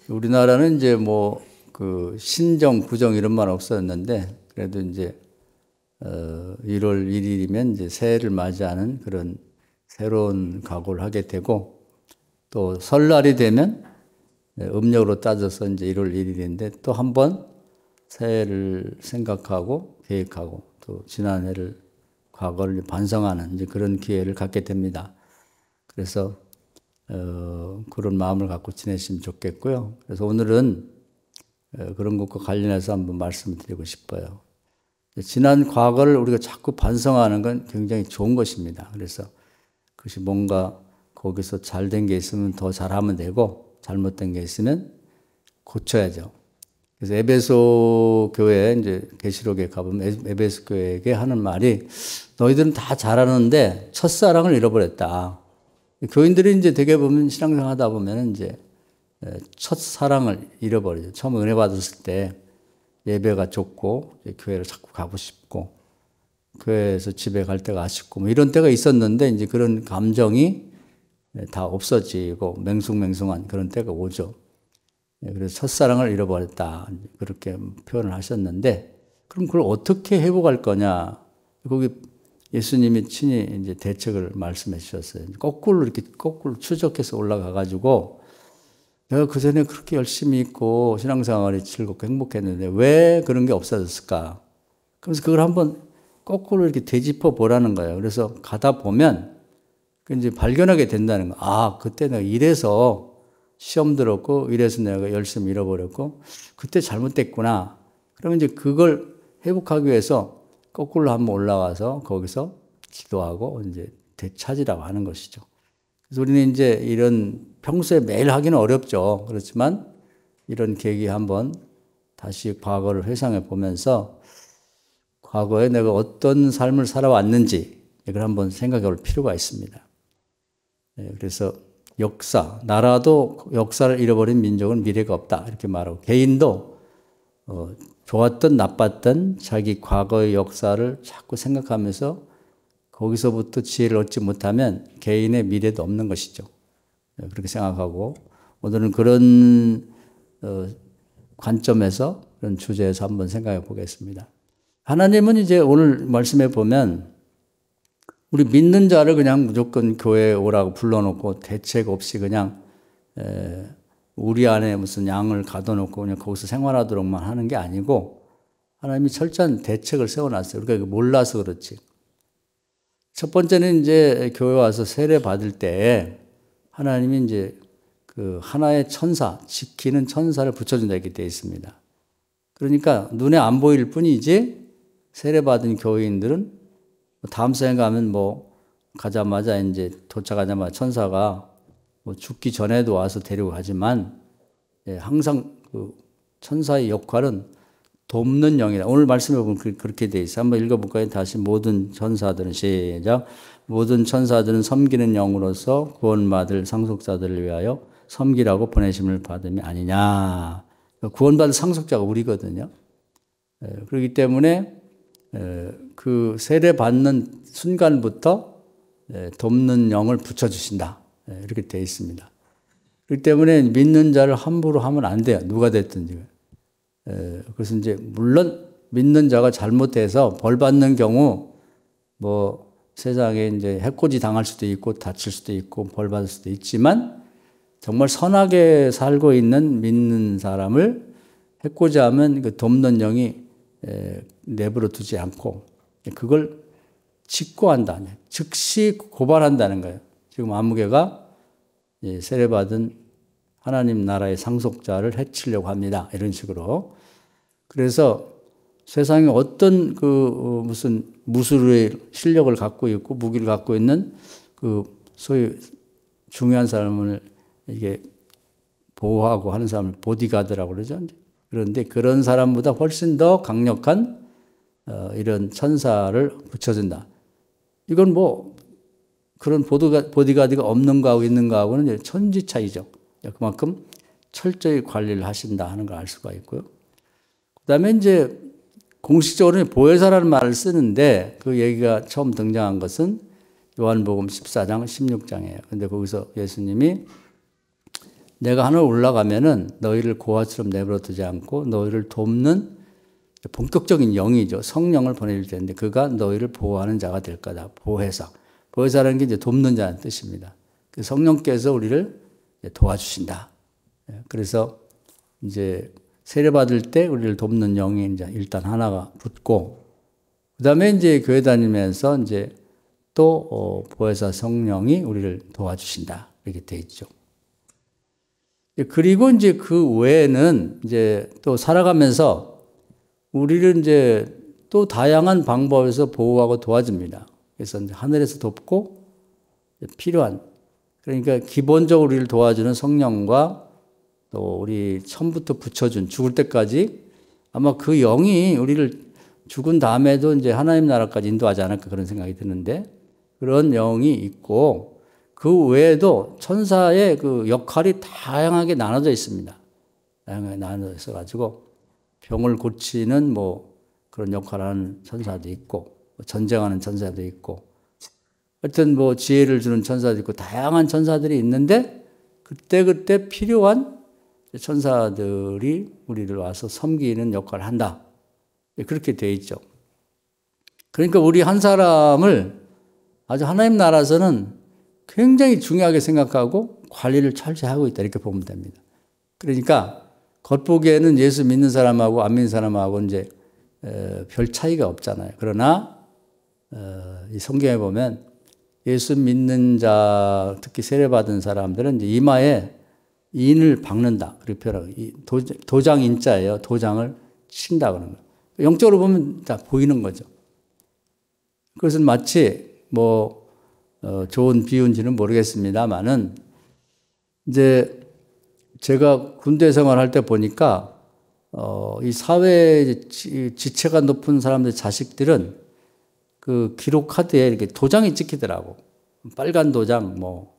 우리나라는 이제 뭐 그 신정, 구정 이런 말 없었는데 그래도 이제 1월 1일이면 이제 새해를 맞이하는 그런 새로운 각오를 하게 되고 또 설날이 되면 음력으로 따져서 이제 1월 1일인데 또 한 번 새해를 생각하고 계획하고 또 지난 해를 과거를 반성하는 이제 그런 기회를 갖게 됩니다. 그래서 그런 마음을 갖고 지내시면 좋겠고요. 그래서 오늘은 그런 것과 관련해서 한번 말씀을 드리고 싶어요. 지난 과거를 우리가 자꾸 반성하는 건 굉장히 좋은 것입니다. 그래서 그것이 뭔가 거기서 잘된 게 있으면 더 잘하면 되고 잘못된 게 있으면 고쳐야죠. 그래서 에베소 교회 이제 계시록에 가보면 에베소 교회에게 하는 말이 너희들은 다 잘하는데 첫사랑을 잃어버렸다. 교인들이 이제 되게 보면 신앙생활 하다 보면 이제 첫사랑을 잃어버리죠. 처음 은혜 받았을 때 예배가 좋고 교회를 자꾸 가고 싶고 교회에서 집에 갈 때가 아쉽고 뭐 이런 때가 있었는데 이제 그런 감정이 다 없어지고 맹숭맹숭한 그런 때가 오죠. 그래서 첫사랑을 잃어버렸다 그렇게 표현을 하셨는데 그럼 그걸 어떻게 회복할 거냐? 거기 예수님이 친히 이제 대책을 말씀해 주셨어요. 거꾸로 이렇게 거꾸로 추적해서 올라가 가지고 내가 그전에 그렇게 열심히 있고 신앙생활이 즐겁고 행복했는데 왜 그런 게 없어졌을까? 그래서 그걸 한번 거꾸로 이렇게 되짚어 보라는 거예요. 그래서 가다 보면 이제 발견하게 된다는 거예요. 아, 그때 내가 이래서 시험 들었고 이래서 내가 열심히 잃어버렸고 그때 잘못됐구나. 그러면 이제 그걸 회복하기 위해서 거꾸로 한번 올라가서 거기서 기도하고 이제 되찾으라고 하는 것이죠. 그래서 우리는 이제 이런 평소에 매일 하기는 어렵죠. 그렇지만 이런 계기 한번 다시 과거를 회상해 보면서 과거에 내가 어떤 삶을 살아왔는지 이걸 한번 생각해 볼 필요가 있습니다. 그래서 역사, 나라도 역사를 잃어버린 민족은 미래가 없다 이렇게 말하고 개인도 좋았던 나빴던 자기 과거의 역사를 자꾸 생각하면서 거기서부터 지혜를 얻지 못하면 개인의 미래도 없는 것이죠. 그렇게 생각하고 오늘은 그런 관점에서 그런 주제에서 한번 생각해 보겠습니다. 하나님은 이제 오늘 말씀해 보면 우리 믿는 자를 그냥 무조건 교회에 오라고 불러놓고 대책 없이 그냥 우리 안에 무슨 양을 가둬놓고 그냥 거기서 생활하도록만 하는 게 아니고 하나님이 철저한 대책을 세워놨어요. 우리가 몰라서 그렇지. 첫 번째는 이제 교회 와서 세례 받을 때 하나님이 이제 그 하나의 천사, 지키는 천사를 붙여준다 이렇게 되어 있습니다. 그러니까 눈에 안 보일 뿐이지 세례 받은 교회인들은 다음 생에 가면 뭐 가자마자 이제 도착하자마자 천사가 뭐 죽기 전에도 와서 데리고 가지만 항상 그 천사의 역할은 돕는 영이다. 오늘 말씀해 보면 그렇게 돼 있어요. 한번 읽어볼까요? 다시 모든 천사들은 시작. 모든 천사들은 섬기는 영으로서 구원받을 상속자들을 위하여 섬기라고 보내심을 받음이 아니냐. 구원받을 상속자가 우리거든요. 그렇기 때문에 그 세례 받는 순간부터 돕는 영을 붙여주신다. 이렇게 되어 있습니다. 그렇기 때문에 믿는 자를 함부로 하면 안 돼요. 누가 됐든지. 그래서 이제 물론 믿는 자가 잘못해서 벌 받는 경우 뭐 세상에 이제 해코지 당할 수도 있고 다칠 수도 있고 벌 받을 수도 있지만 정말 선하게 살고 있는 믿는 사람을 해코지하면 그 돕는 영이 내버려 두지 않고 그걸 직고한다. 즉시 고발한다는 거예요. 지금 아무개가 세례받은 하나님 나라의 상속자를 해치려고 합니다. 이런 식으로. 그래서 세상에 어떤 그 무슨 무술의 실력을 갖고 있고 무기를 갖고 있는 그 소위 중요한 사람을 이게 보호하고 하는 사람을 보디가드라고 그러죠. 그런데 그런 사람보다 훨씬 더 강력한 이런 천사를 붙여준다. 이건 뭐 그런 보디가드가 없는 거하고 있는 거하고는 천지 차이죠. 그만큼 철저히 관리를 하신다 하는 걸 알 수가 있고요. 그 다음에 이제 공식적으로 보혜사라는 말을 쓰는데 그 얘기가 처음 등장한 것은 요한복음 14장, 16장이에요. 근데 거기서 예수님이 내가 하늘 올라가면은 너희를 고아처럼 내버려 두지 않고 너희를 돕는 본격적인 영이죠. 성령을 보내줄 텐데 그가 너희를 보호하는 자가 될 거다. 보혜사. 보혜사라는 게 이제 돕는 자는 뜻입니다. 그 성령께서 우리를 도와주신다. 그래서 이제 세례받을 때 우리를 돕는 영이 이제 일단 하나가 붙고, 그 다음에 이제 교회 다니면서 이제 또 보혜사 성령이 우리를 도와주신다. 이렇게 돼 있죠. 그리고 이제 그 외에는 이제 또 살아가면서 우리를 이제 또 다양한 방법에서 보호하고 도와줍니다. 그래서 이제 하늘에서 돕고 필요한, 그러니까 기본적으로 우리를 도와주는 성령과 또 우리 처음부터 붙여준 죽을 때까지 아마 그 영이 우리를 죽은 다음에도 이제 하나님 나라까지 인도하지 않을까 그런 생각이 드는데, 그런 영이 있고 그 외에도 천사의 그 역할이 다양하게 나눠져 있습니다. 다양하게 나눠져 있어가지고 병을 고치는 뭐 그런 역할을 하는 천사도 있고, 전쟁하는 천사도 있고, 하여튼 뭐 지혜를 주는 천사도 있고, 다양한 천사들이 있는데 그때그때 필요한 천사들이 우리를 와서 섬기는 역할을 한다. 그렇게 돼 있죠. 그러니까 우리 한 사람을 아주 하나님 나라에서는 굉장히 중요하게 생각하고 관리를 철저히 하고 있다. 이렇게 보면 됩니다. 그러니까 겉보기에는 예수 믿는 사람하고 안 믿는 사람하고 이제 별 차이가 없잖아요. 그러나 이 성경에 보면 예수 믿는 자, 특히 세례받은 사람들은 이제 이마에 인을 박는다. 그렇게 표현하고, 도장 인자예요. 도장을 친다 그러는 거예요. 영적으로 보면 다 보이는 거죠. 그것은 마치 뭐 좋은 비유인지는 모르겠습니다만은 이제 제가 군대 생활할 때 보니까 이 사회 지체가 높은 사람들 자식들은 그 기록 카드에 이렇게 도장이 찍히더라고. 빨간 도장, 뭐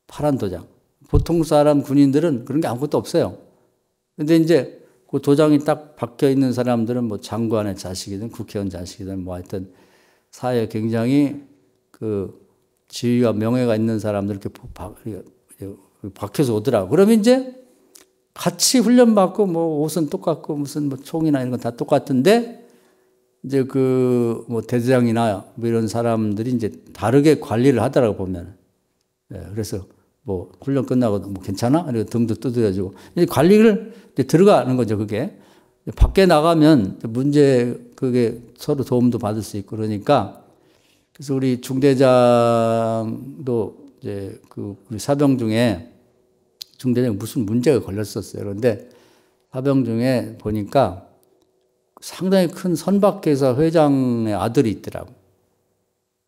파란 도장. 보통 사람 군인들은 그런 게 아무것도 없어요. 근데 이제 그 도장이 딱 박혀 있는 사람들은 뭐 장관의 자식이든 국회의원 자식이든 뭐 하여튼 사회에 굉장히 그 지위와 명예가 있는 사람들 이렇게 박혀서 오더라고. 그러면 이제 같이 훈련받고 뭐 옷은 똑같고 무슨 뭐 총이나 이런 건 다 똑같은데 이제 그 뭐 대대장이나 뭐 이런 사람들이 이제 다르게 관리를 하더라고 보면. 그래서 뭐 훈련 끝나고 뭐 괜찮아? 이렇게 등도 두드려주고 이제 관리를 이제 들어가는 거죠. 그게 밖에 나가면 문제 그게 서로 도움도 받을 수 있고 그러니까. 그래서 우리 중대장도 이제 그 우리 사병 중에 중대장 무슨 문제가 걸렸었어요. 그런데 사병 중에 보니까 상당히 큰 선박회사 회장의 아들이 있더라고.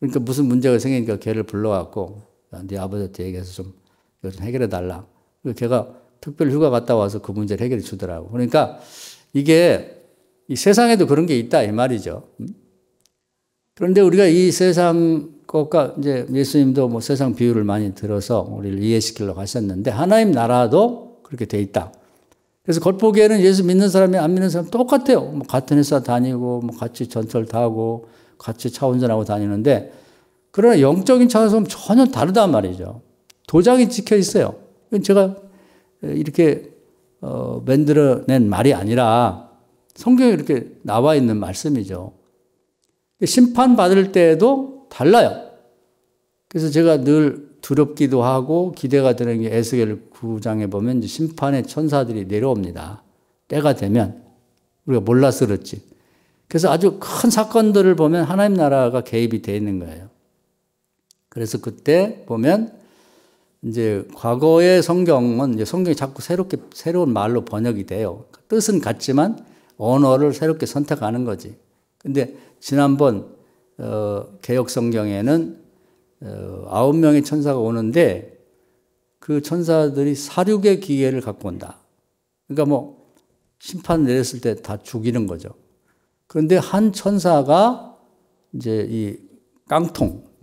그러니까 무슨 문제가 생기니까 걔를 불러갖고 네 아버지한테 얘기해서 좀 해결해 달라. 그래서 걔가 특별 휴가 갔다 와서 그 문제를 해결해 주더라고. 그러니까 이게 이 세상에도 그런 게 있다 이 말이죠. 그런데 우리가 이 세상 것과 이제 예수님도 뭐 세상 비유를 많이 들어서 우리를 이해시키려고 하셨는데 하나님 나라도 그렇게 돼 있다. 그래서 겉보기에는 예수 믿는 사람이 안 믿는 사람 똑같아요. 뭐 같은 회사 다니고 뭐 같이 전철 타고 같이 차 운전하고 다니는데 그러나 영적인 차원에서 보면 전혀 다르단 말이죠. 도장이 찍혀 있어요. 제가 이렇게 만들어낸 말이 아니라 성경에 이렇게 나와 있는 말씀이죠. 심판받을 때에도 달라요. 그래서 제가 늘 두렵기도 하고 기대가 되는 게 에스겔 9장에 보면 이제 심판의 천사들이 내려옵니다. 때가 되면 우리가 몰라서 그렇지. 그래서 아주 큰 사건들을 보면 하나님 나라가 개입이 되어 있는 거예요. 그래서 그때 보면 이제 과거의 성경은 이제 성경이 자꾸 새로운 말로 번역이 돼요. 뜻은 같지만 언어를 새롭게 선택하는 거지. 근데 지난번 개역 성경에는 9명의 천사가 오는데 그 천사들이 사륙의 기계를 갖고 온다. 그러니까 뭐 심판 내렸을 때 다 죽이는 거죠. 그런데 한 천사가 이제 이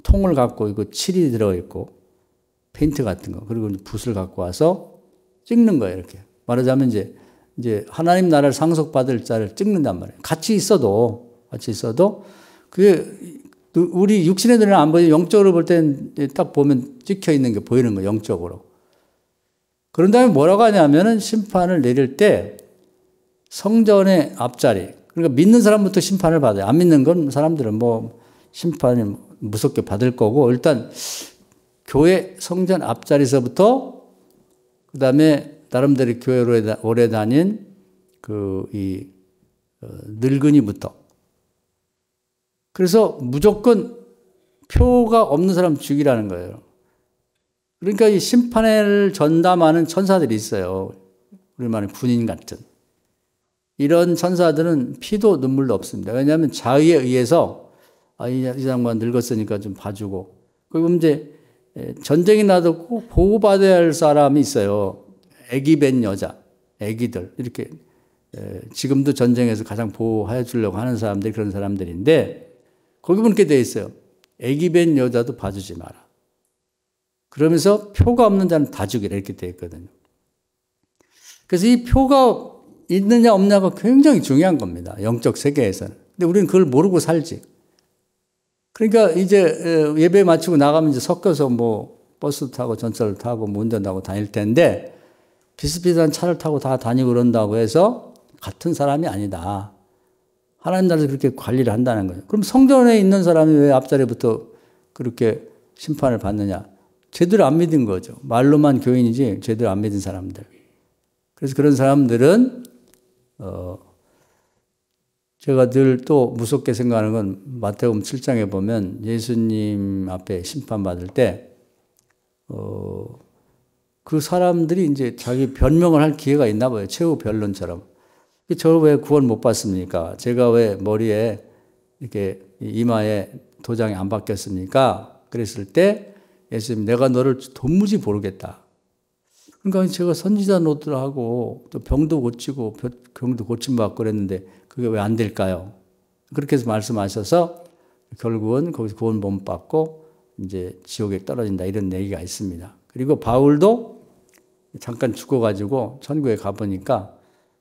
통을 갖고 있고 칠이 들어있고 페인트 같은 거 그리고 붓을 갖고 와서 찍는 거예요. 이렇게 말하자면 이제 하나님 나라를 상속받을 자를 찍는단 말이에요. 같이 있어도 그게 우리 육신의 눈에는 안 보이지 영적으로 볼 때는 딱 보면 찍혀 있는 게 보이는 거예요. 영적으로. 그런 다음에 뭐라고 하냐면은 심판을 내릴 때 성전의 앞자리, 그러니까 믿는 사람부터 심판을 받아요. 안 믿는 건 사람들은 뭐 심판을 무섭게 받을 거고, 일단 교회 성전 앞자리에서부터 그 다음에 나름대로 교회로 오래 다닌 늙은이부터. 그래서 무조건 표가 없는 사람 죽이라는 거예요. 그러니까 이 심판을 전담하는 천사들이 있어요. 우리 말은 군인 같은. 이런 천사들은 피도 눈물도 없습니다. 왜냐하면 자의에 의해서 이 장관 늙었으니까 좀 봐주고. 그리고 이제 전쟁이 나도 꼭 보호받아야 할 사람이 있어요. 애기 뵌 여자, 애기들 이렇게 지금도 전쟁에서 가장 보호해 주려고 하는 사람들이 그런 사람들인데 거기 보면 이렇게 돼 있어요. 애기 뵌 여자도 봐주지 마라. 그러면서 표가 없는 자는 다 죽이라 이렇게 돼 있거든요. 그래서 이 표가 있느냐 없느냐가 굉장히 중요한 겁니다. 영적 세계에서는. 근데 우리는 그걸 모르고 살지. 그러니까 이제 예배 마치고 나가면 이제 섞여서 뭐 버스 타고 전철을 타고 뭐 운전하고 다닐 텐데 비슷비슷한 차를 타고 다 다니고 그런다고 해서 같은 사람이 아니다. 하나님 나라에서 그렇게 관리를 한다는 거예요. 그럼 성전에 있는 사람이 왜 앞자리부터 그렇게 심판을 받느냐? 제대로 안 믿은 거죠. 말로만 교인이지 제대로 안 믿은 사람들. 그래서 그런 사람들은 제가 늘 또 무섭게 생각하는 건 마태복음 7장에 보면 예수님 앞에 심판받을 때 그 사람들이 이제 자기 변명을 할 기회가 있나 봐요. 최후 변론처럼. 저 왜 구원 못 받습니까? 제가 왜 머리에 이렇게 이마에 도장이 안 박혔습니까? 그랬을 때 예수님 내가 너를 도무지 모르겠다. 그러니까 제가 선지자 노릇하고 또 병도 고치고 병도 고침받고 그랬는데 그게 왜 안 될까요? 그렇게 해서 말씀하셔서 결국은 거기서 구원 못 받고 이제 지옥에 떨어진다 이런 얘기가 있습니다. 그리고 바울도 잠깐 죽어가지고 천국에 가보니까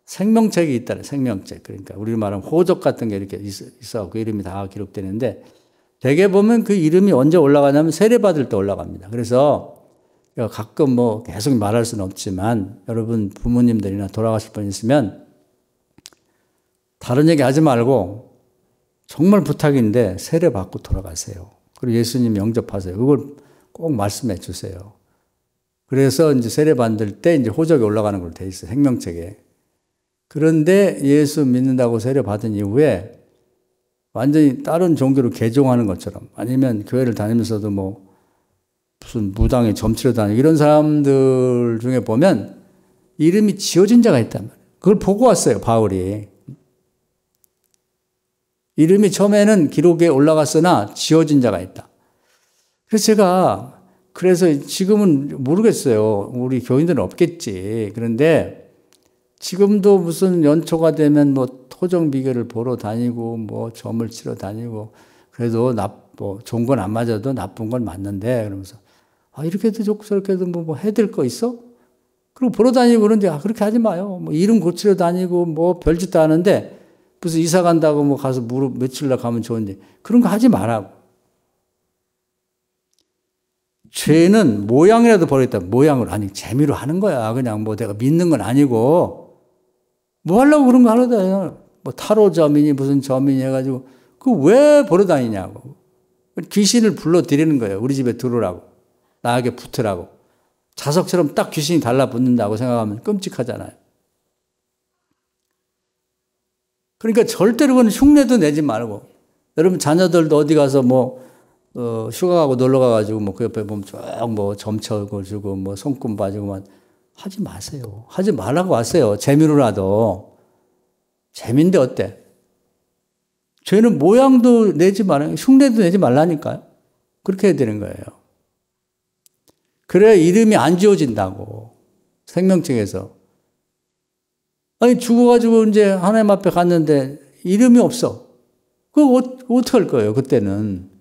생명책이 있다는 생명책. 그러니까 우리 말하면 호적 같은 게 이렇게 있어 그 이름이 다 기록되는데 대개 보면 그 이름이 언제 올라가냐면 세례받을 때 올라갑니다. 그래서 가끔 뭐 계속 말할 수는 없지만 여러분 부모님들이나 돌아가실 분 있으면 다른 얘기 하지 말고 정말 부탁인데 세례받고 돌아가세요. 그리고 예수님 영접하세요. 그걸 꼭 말씀해 주세요. 그래서 이제 세례받을 때 이제 호적에 올라가는 걸로 돼 있어요. 생명책에. 그런데 예수 믿는다고 세례받은 이후에 완전히 다른 종교로 개종하는 것처럼 아니면 교회를 다니면서도 뭐 무슨 무당에 점치러 다니고 이런 사람들 중에 보면 이름이 지어진 자가 있단 말이에요. 그걸 보고 왔어요, 바울이. 이름이 처음에는 기록에 올라갔으나 지어진 자가 있다. 그래서 지금은 모르겠어요. 우리 교인들은 없겠지. 그런데 지금도 무슨 연초가 되면 뭐 토정 비결을 보러 다니고 뭐 점을 치러 다니고 그래도 뭐 좋은 건 안 맞아도 나쁜 건 맞는데 그러면서 이렇게도 좋고 저렇게도 뭐 해드릴 거 있어? 그리고 보러 다니고 그런데 그렇게 하지 마요. 뭐 이름 고치러 다니고 뭐 별짓도 하는데 무슨 이사 간다고 뭐 가서 무릎 며칠날 가면 좋은데 그런 거 하지 말라고. 죄는 모양이라도 버렸다. 모양을 아니 재미로 하는 거야. 그냥 뭐 내가 믿는 건 아니고 뭐 하려고 그런 거 하려다요. 뭐 타로 점이니 무슨 점이니 해가지고 그 왜 보러 다니냐고. 귀신을 불러들이는 거예요. 우리 집에 들어오라고. 나에게 붙으라고. 자석처럼 딱 귀신이 달라붙는다고 생각하면 끔찍하잖아요. 그러니까 절대로 그건 흉내도 내지 말고 여러분 자녀들도 어디 가서 뭐 휴가 가고 놀러 가가지고 뭐 그 옆에 보면 쭉 뭐 점쳐고 주고 뭐 손금 봐주고만 하지 마세요. 하지 말라고 하세요. 재미로라도. 재미인데 어때? 죄는 모양도 내지 말아요. 흉내도 내지 말라니까요. 그렇게 해야 되는 거예요. 그래야 이름이 안 지워진다고. 생명책에서. 아니 죽어가지고 이제 하나님 앞에 갔는데 이름이 없어. 그거 어떻게 할 거예요? 그때는.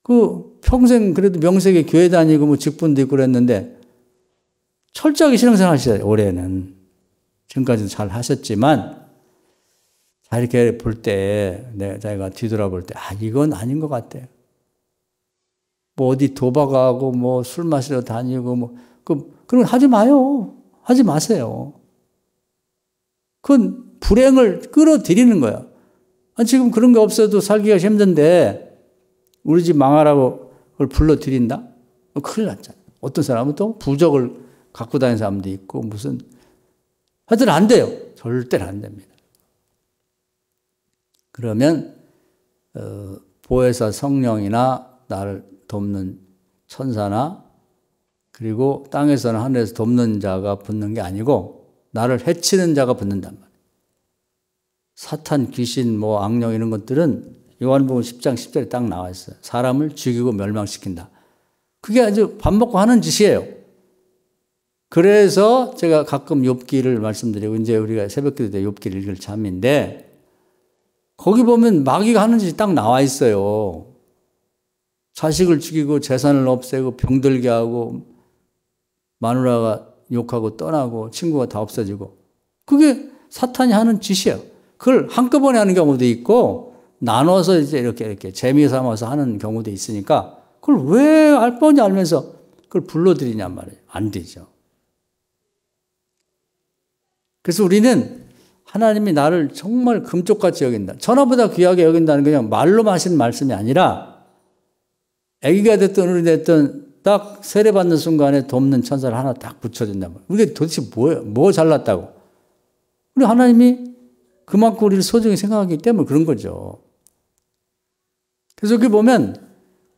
그 평생 그래도 명색에 교회 다니고 뭐 직분도 있고 그랬는데 철저하게 신앙생활 하시잖아요. 올해는. 지금까지도 잘 하셨지만 자 이렇게 볼 때 내가 뒤돌아볼 때 이건 아닌 것 같아요. 뭐 어디 도박하고 뭐 술 마시러 다니고 뭐 그 그럼 하지 마요. 하지 마세요. 그건 불행을 끌어들이는 거야. 지금 그런 게 없어도 살기가 힘든데 우리 집 망하라고 그걸 불러들인다? 큰일 났잖아. 어떤 사람은 또 부적을 갖고 다니는 사람도 있고 무슨 하여튼 안 돼요. 절대로 안 됩니다. 그러면 보혜사 성령이나 나를 돕는 천사나 그리고 땅에서나 하늘에서 돕는 자가 붙는 게 아니고 나를 해치는 자가 붙는단 말이에요. 사탄, 귀신, 뭐 악령 이런 것들은 요한복음 10장 10절에 딱 나와 있어요. 사람을 죽이고 멸망시킨다. 그게 아주 밥 먹고 하는 짓이에요. 그래서 제가 가끔 욥기를 말씀드리고 이제 우리가 새벽기도 때 욥기를 읽을 참인데 거기 보면 마귀가 하는 짓이 딱 나와 있어요. 자식을 죽이고 재산을 없애고 병들게 하고 마누라가 욕하고 떠나고 친구가 다 없어지고 그게 사탄이 하는 짓이에요. 그걸 한꺼번에 하는 경우도 있고 나눠서 이제 이렇게 재미 삼아서 하는 경우도 있으니까 그걸 왜 뻔히 알면서 그걸 불러들이냔 말이에요. 안 되죠. 그래서 우리는 하나님이 나를 정말 금쪽같이 여긴다. 천하보다 귀하게 여긴다는 게 그냥 말로만 하시는 말씀이 아니라 아기가 됐든 어른이 됐든 딱 세례받는 순간에 돕는 천사를 하나 딱 붙여준단 말이에요. 우리가 도대체 뭐예요? 뭐 잘났다고? 우리 하나님이 그만큼 우리를 소중히 생각하기 때문에 그런 거죠. 그래서 여기 보면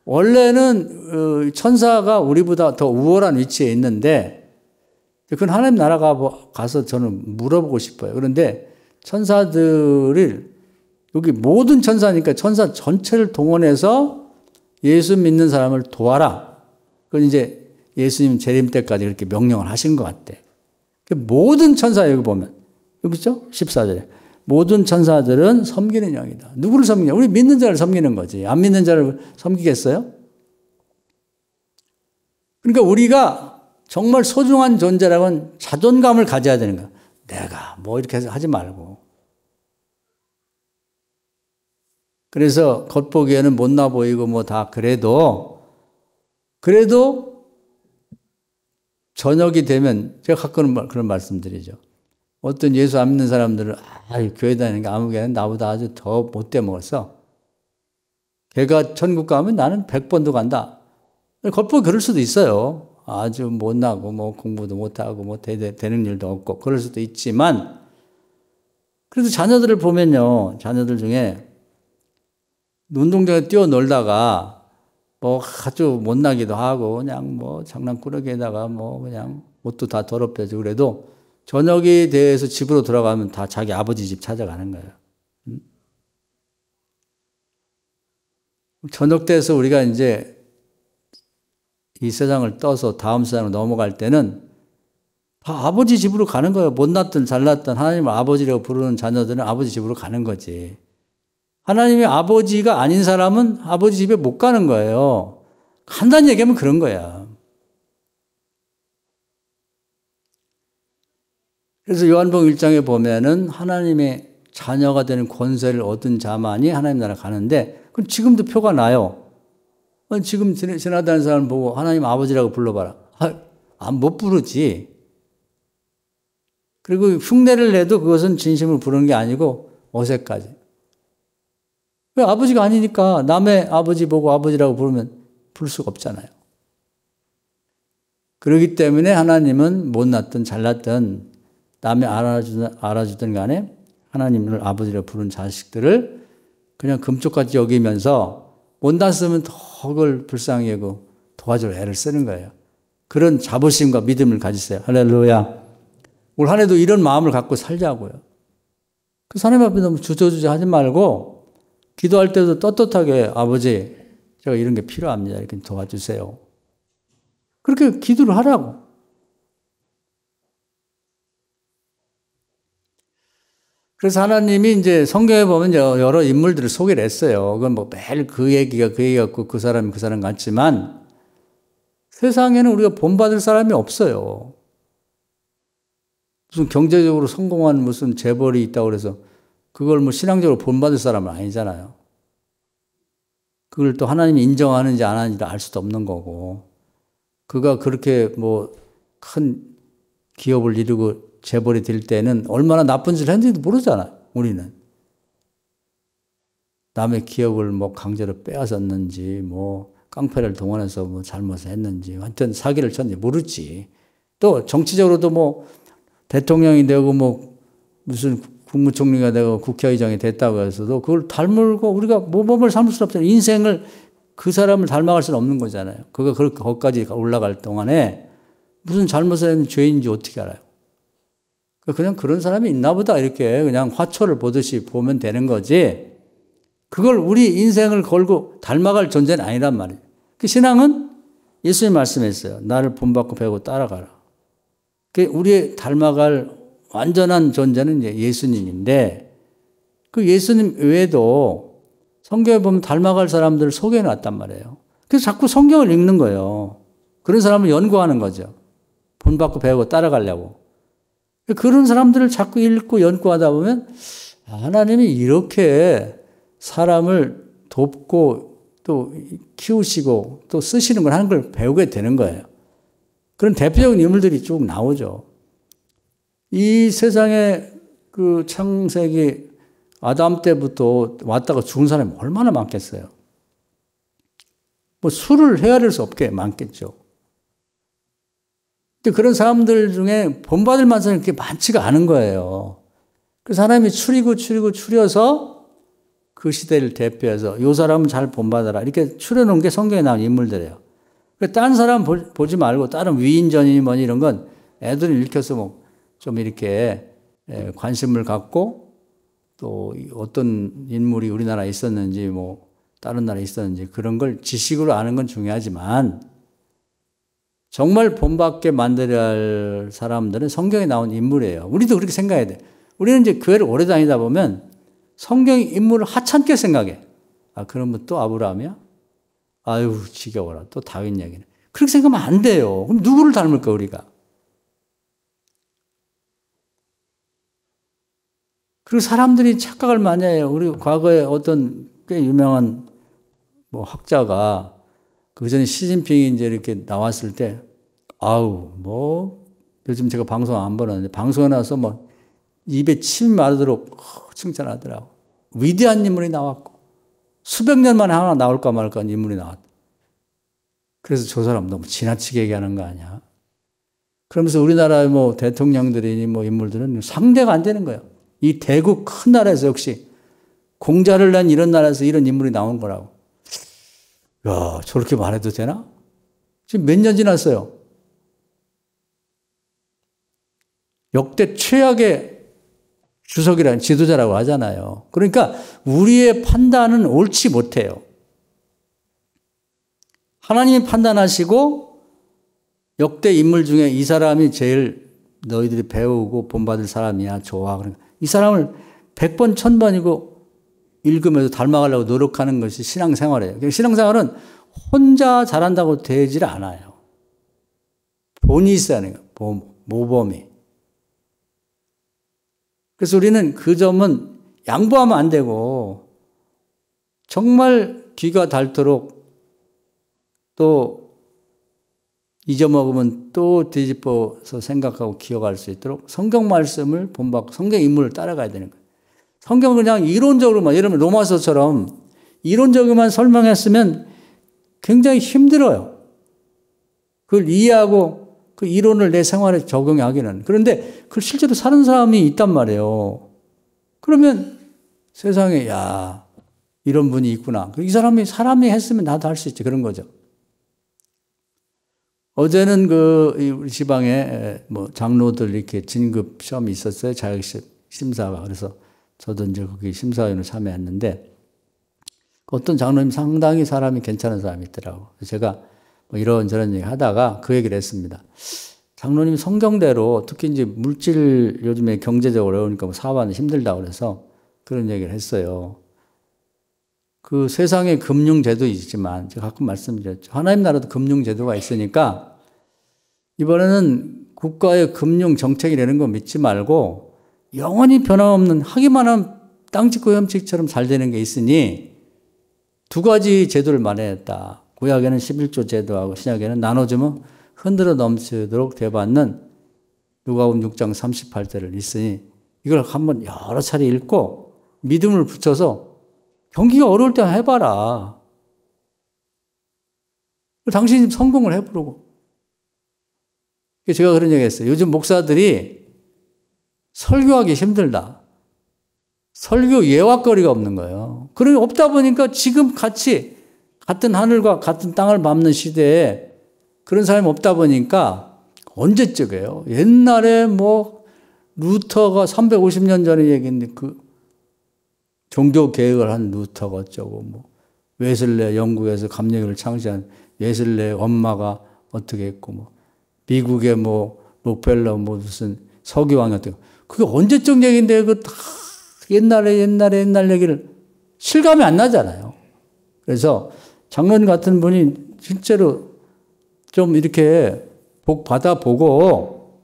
원래는 천사가 우리보다 더 우월한 위치에 있는데 그건 하나님 나라 가서 저는 물어보고 싶어요. 그런데 천사들을 여기 모든 천사니까 천사 전체를 동원해서 예수 믿는 사람을 도와라. 그건 이제 예수님 재림 때까지 그렇게 명령을 하신 것 같아. 모든 천사 여기 보면 여기 있죠? 14절에 모든 천사들은 섬기는 영이다. 누구를 섬기냐? 우리 믿는 자를 섬기는 거지. 안 믿는 자를 섬기겠어요? 그러니까 우리가 정말 소중한 존재라면 자존감을 가져야 되는 거야. 내가 뭐 이렇게 하지 말고. 그래서 겉보기에는 못나 보이고 뭐 다 그래도 저녁이 되면 제가 가끔 그런 말씀드리죠. 어떤 예수 안 믿는 사람들은 교회 다니는 게 아무 개는 나보다 아주 더 못돼 먹었어. 걔가 천국 가면 나는 100번도 간다. 겉보기 그럴 수도 있어요. 아주 못나고 뭐 공부도 못하고 뭐 되는 일도 없고 그럴 수도 있지만 그래도 자녀들을 보면요. 자녀들 중에 운동장에 뛰어놀다가 뭐 아주 못나기도 하고 그냥 뭐 장난꾸러기에다가 뭐 그냥 옷도 다 더럽혀지고 그래도 저녁이 돼서 집으로 돌아가면 다 자기 아버지 집 찾아가는 거예요. 저녁 때에서 우리가 이제 이 세상을 떠서 다음 세상으로 넘어갈 때는 다 아버지 집으로 가는 거예요. 못났든 잘났든 하나님을 아버지라고 부르는 자녀들은 아버지 집으로 가는 거지. 하나님의 아버지가 아닌 사람은 아버지 집에 못 가는 거예요. 간단히 얘기하면 그런 거야. 그래서 요한복음 1장에 보면은 하나님의 자녀가 되는 권세를 얻은 자만이 하나님 나라 가는데 그건 지금도 표가 나요. 지금 지나다니는 사람 보고 하나님 아버지라고 불러봐라. 못 부르지. 그리고 흉내를 내도 그것은 진심으로 부르는 게 아니고 어색하지. 왜 아버지가 아니니까 남의 아버지 보고 아버지라고 부르면 부를 수가 없잖아요. 그렇기 때문에 하나님은 못났든 잘났든 남의 알아주든 간에 하나님을 아버지라고 부르는 자식들을 그냥 금쪽같이 여기면서 못났으면 더 그걸 불쌍히 여기고 도와줄 애를 쓰는 거예요. 그런 자부심과 믿음을 가지세요. 할렐루야. 올 한 해도 이런 마음을 갖고 살자고요. 그 하나님 앞에 너무 주저주저 하지 말고 기도할 때도 떳떳하게 아버지 제가 이런 게 필요합니다. 이렇게 도와주세요. 그렇게 기도를 하라고. 그래서 하나님이 이제 성경에 보면 여러 인물들을 소개를 했어요. 그건 뭐 매일 그 얘기가 같고 그 사람이 그 사람 같지만 세상에는 우리가 본받을 사람이 없어요. 무슨 경제적으로 성공한 무슨 재벌이 있다고 그래서 그걸 뭐 신앙적으로 본받을 사람은 아니잖아요. 그걸 또 하나님이 인정하는지 안 하는지도 알 수도 없는 거고 그가 그렇게 뭐 큰 기업을 이루고 재벌이 될 때는 얼마나 나쁜 짓을 했는지도 모르잖아요. 우리는. 남의 기업을 뭐 강제로 빼앗았는지, 뭐 깡패를 동원해서 뭐 잘못을 했는지, 하여튼 사기를 쳤는지 모르지. 또 정치적으로도 뭐 대통령이 되고 뭐 무슨 국무총리가 되고 국회의장이 됐다고 해서도 그걸 닮고 우리가 모범을 삼을 수 없잖아요. 인생을 그 사람을 닮아갈 수는 없는 거잖아요. 그거 거기까지 올라갈 동안에 무슨 잘못을 했는 죄인지 어떻게 알아요? 그냥 그런 사람이 있나 보다 이렇게 그냥 화초를 보듯이 보면 되는 거지. 그걸 우리 인생을 걸고 닮아갈 존재는 아니란 말이에요. 그 신앙은 예수님 말씀했어요. 나를 본받고 배우고 따라가라. 우리의 닮아갈 완전한 존재는 이제 예수님인데 그 예수님 외에도 성경에 보면 닮아갈 사람들을 소개해 놨단 말이에요. 그래서 자꾸 성경을 읽는 거예요. 그런 사람을 연구하는 거죠. 본받고 배우고 따라가려고. 그런 사람들을 자꾸 읽고 연구하다 보면 하나님이 이렇게 사람을 돕고 또 키우시고 또 쓰시는 걸 하는 걸 배우게 되는 거예요. 그런 대표적인 인물들이 쭉 나오죠. 이 세상에 그 창세기 아담 때부터 왔다가 죽은 사람이 얼마나 많겠어요. 뭐 수를 헤아릴 수 없게 많겠죠. 근데 그런 사람들 중에 본받을 만한 사람이 그렇게 많지가 않은 거예요. 그래서 하나님이 추려서 그 시대를 대표해서 이 사람은 잘 본받아라 이렇게 추려놓은 게 성경에 나온 인물들이에요. 다른 사람 보지 말고 다른 위인전이니 뭐니 이런 건 애들을 읽혀서 뭐 좀 이렇게 관심을 갖고 또 어떤 인물이 우리나라에 있었는지 뭐 다른 나라에 있었는지 그런 걸 지식으로 아는 건 중요하지만 정말 본받게 만들어야 할 사람들은 성경에 나온 인물이에요. 우리도 그렇게 생각해야 돼. 우리는 이제 교회를 오래 다니다 보면 성경 인물을 하찮게 생각해. 아, 그러면 또 아브라함이야? 아유, 지겨워라. 또 다윗 얘기네. 그렇게 생각하면 안 돼요. 그럼 누구를 닮을까, 우리가? 그리고 사람들이 착각을 많이 해요. 우리 과거에 어떤 꽤 유명한 뭐 학자가 그 전에 시진핑이 이제 이렇게 나왔을 때, 아우, 뭐, 요즘 제가 방송 안 보는데, 방송에 나와서 뭐, 입에 침이 마르도록 칭찬하더라고. 위대한 인물이 나왔고, 수백 년 만에 하나 나올까 말까 인물이 나왔다. 그래서 저 사람 너무 지나치게 얘기하는 거 아니야? 그러면서 우리나라의 뭐 대통령들이니 뭐 인물들은 상대가 안 되는 거예요. 이 대국 큰 나라에서 역시 공자를 낸 이런 나라에서 이런 인물이 나온 거라고. 야, 저렇게 말해도 되나? 지금 몇 년 지났어요. 역대 최악의 주석이라는 지도자라고 하잖아요. 그러니까 우리의 판단은 옳지 못해요. 하나님이 판단하시고 역대 인물 중에 이 사람이 제일 너희들이 배우고 본받을 사람이야. 좋아. 그러니까 이 사람을 100번, 1000번이고 읽으면서 닮아가려고 노력하는 것이 신앙생활이에요. 신앙생활은 혼자 잘한다고 되질 않아요. 본이 있어야 하는 거예요. 모범이. 그래서 우리는 그 점은 양보하면 안 되고 정말 귀가 닳도록 또 잊어먹으면 또 뒤집어서 생각하고 기억할 수 있도록 성경 말씀을 본받고 성경 인물을 따라가야 되는 거예요. 성경을 그냥 이론적으로만, 예를 들면 로마서처럼 이론적으로만 설명했으면 굉장히 힘들어요. 그걸 이해하고 그 이론을 내 생활에 적용하기는. 그런데 그걸 실제로 사는 사람이 있단 말이에요. 그러면 세상에, 야, 이런 분이 있구나. 이 사람이 했으면 나도 할 수 있지. 그런 거죠. 어제는 우리 지방에 뭐 장로들 이렇게 진급 시험이 있었어요. 자격 심사가. 그래서 저도 이제 거기 심사위원으로 참여했는데 어떤 장로님 상당히 사람이 괜찮은 사람이 있더라고요. 제가 뭐 이런저런 얘기 하다가 그 얘기를 했습니다. 장로님이 성경대로 특히 이제 물질 요즘에 경제적으로 어려우니까 뭐 사업하는 힘들다고 그래서 그런 얘기를 했어요. 그 세상에 금융제도 있지만 제가 가끔 말씀드렸죠. 하나님 나라도 금융제도가 있으니까 이번에는 국가의 금융정책이라는 거 믿지 말고 영원히 변함없는 하기만 하면 땅짓고 염칙처럼 잘 되는 게 있으니 두 가지 제도를 마련했다. 구약에는 11조 제도하고 신약에는 나눠주면 흔들어 넘치도록 대받는 누가복음 6장 38절을 있으니 이걸 한번 여러 차례 읽고 믿음을 붙여서 경기가 어려울 때 해봐라. 당신이 성공을 해보려고. 제가 그런 얘기 했어요. 요즘 목사들이 설교하기 힘들다. 설교 예화거리가 없는 거예요. 그러니 없다 보니까 지금 같이 같은 하늘과 같은 땅을 밟는 시대에 그런 사람이 없다 보니까 언제적이에요. 옛날에 뭐 루터가 350년 전에 얘기했는데 그 종교 개혁을 한 루터가 어쩌고 뭐 웨슬레 영국에서 감리교를 창시한 웨슬레 엄마가 어떻게 했고 뭐 미국의 뭐 록펠러 뭐 무슨 서기왕이었대요. 그게 언제적 얘기인데 그 다 옛날 얘기를 실감이 안 나잖아요. 그래서 장로님 같은 분이 실제로 좀 이렇게 복 받아보고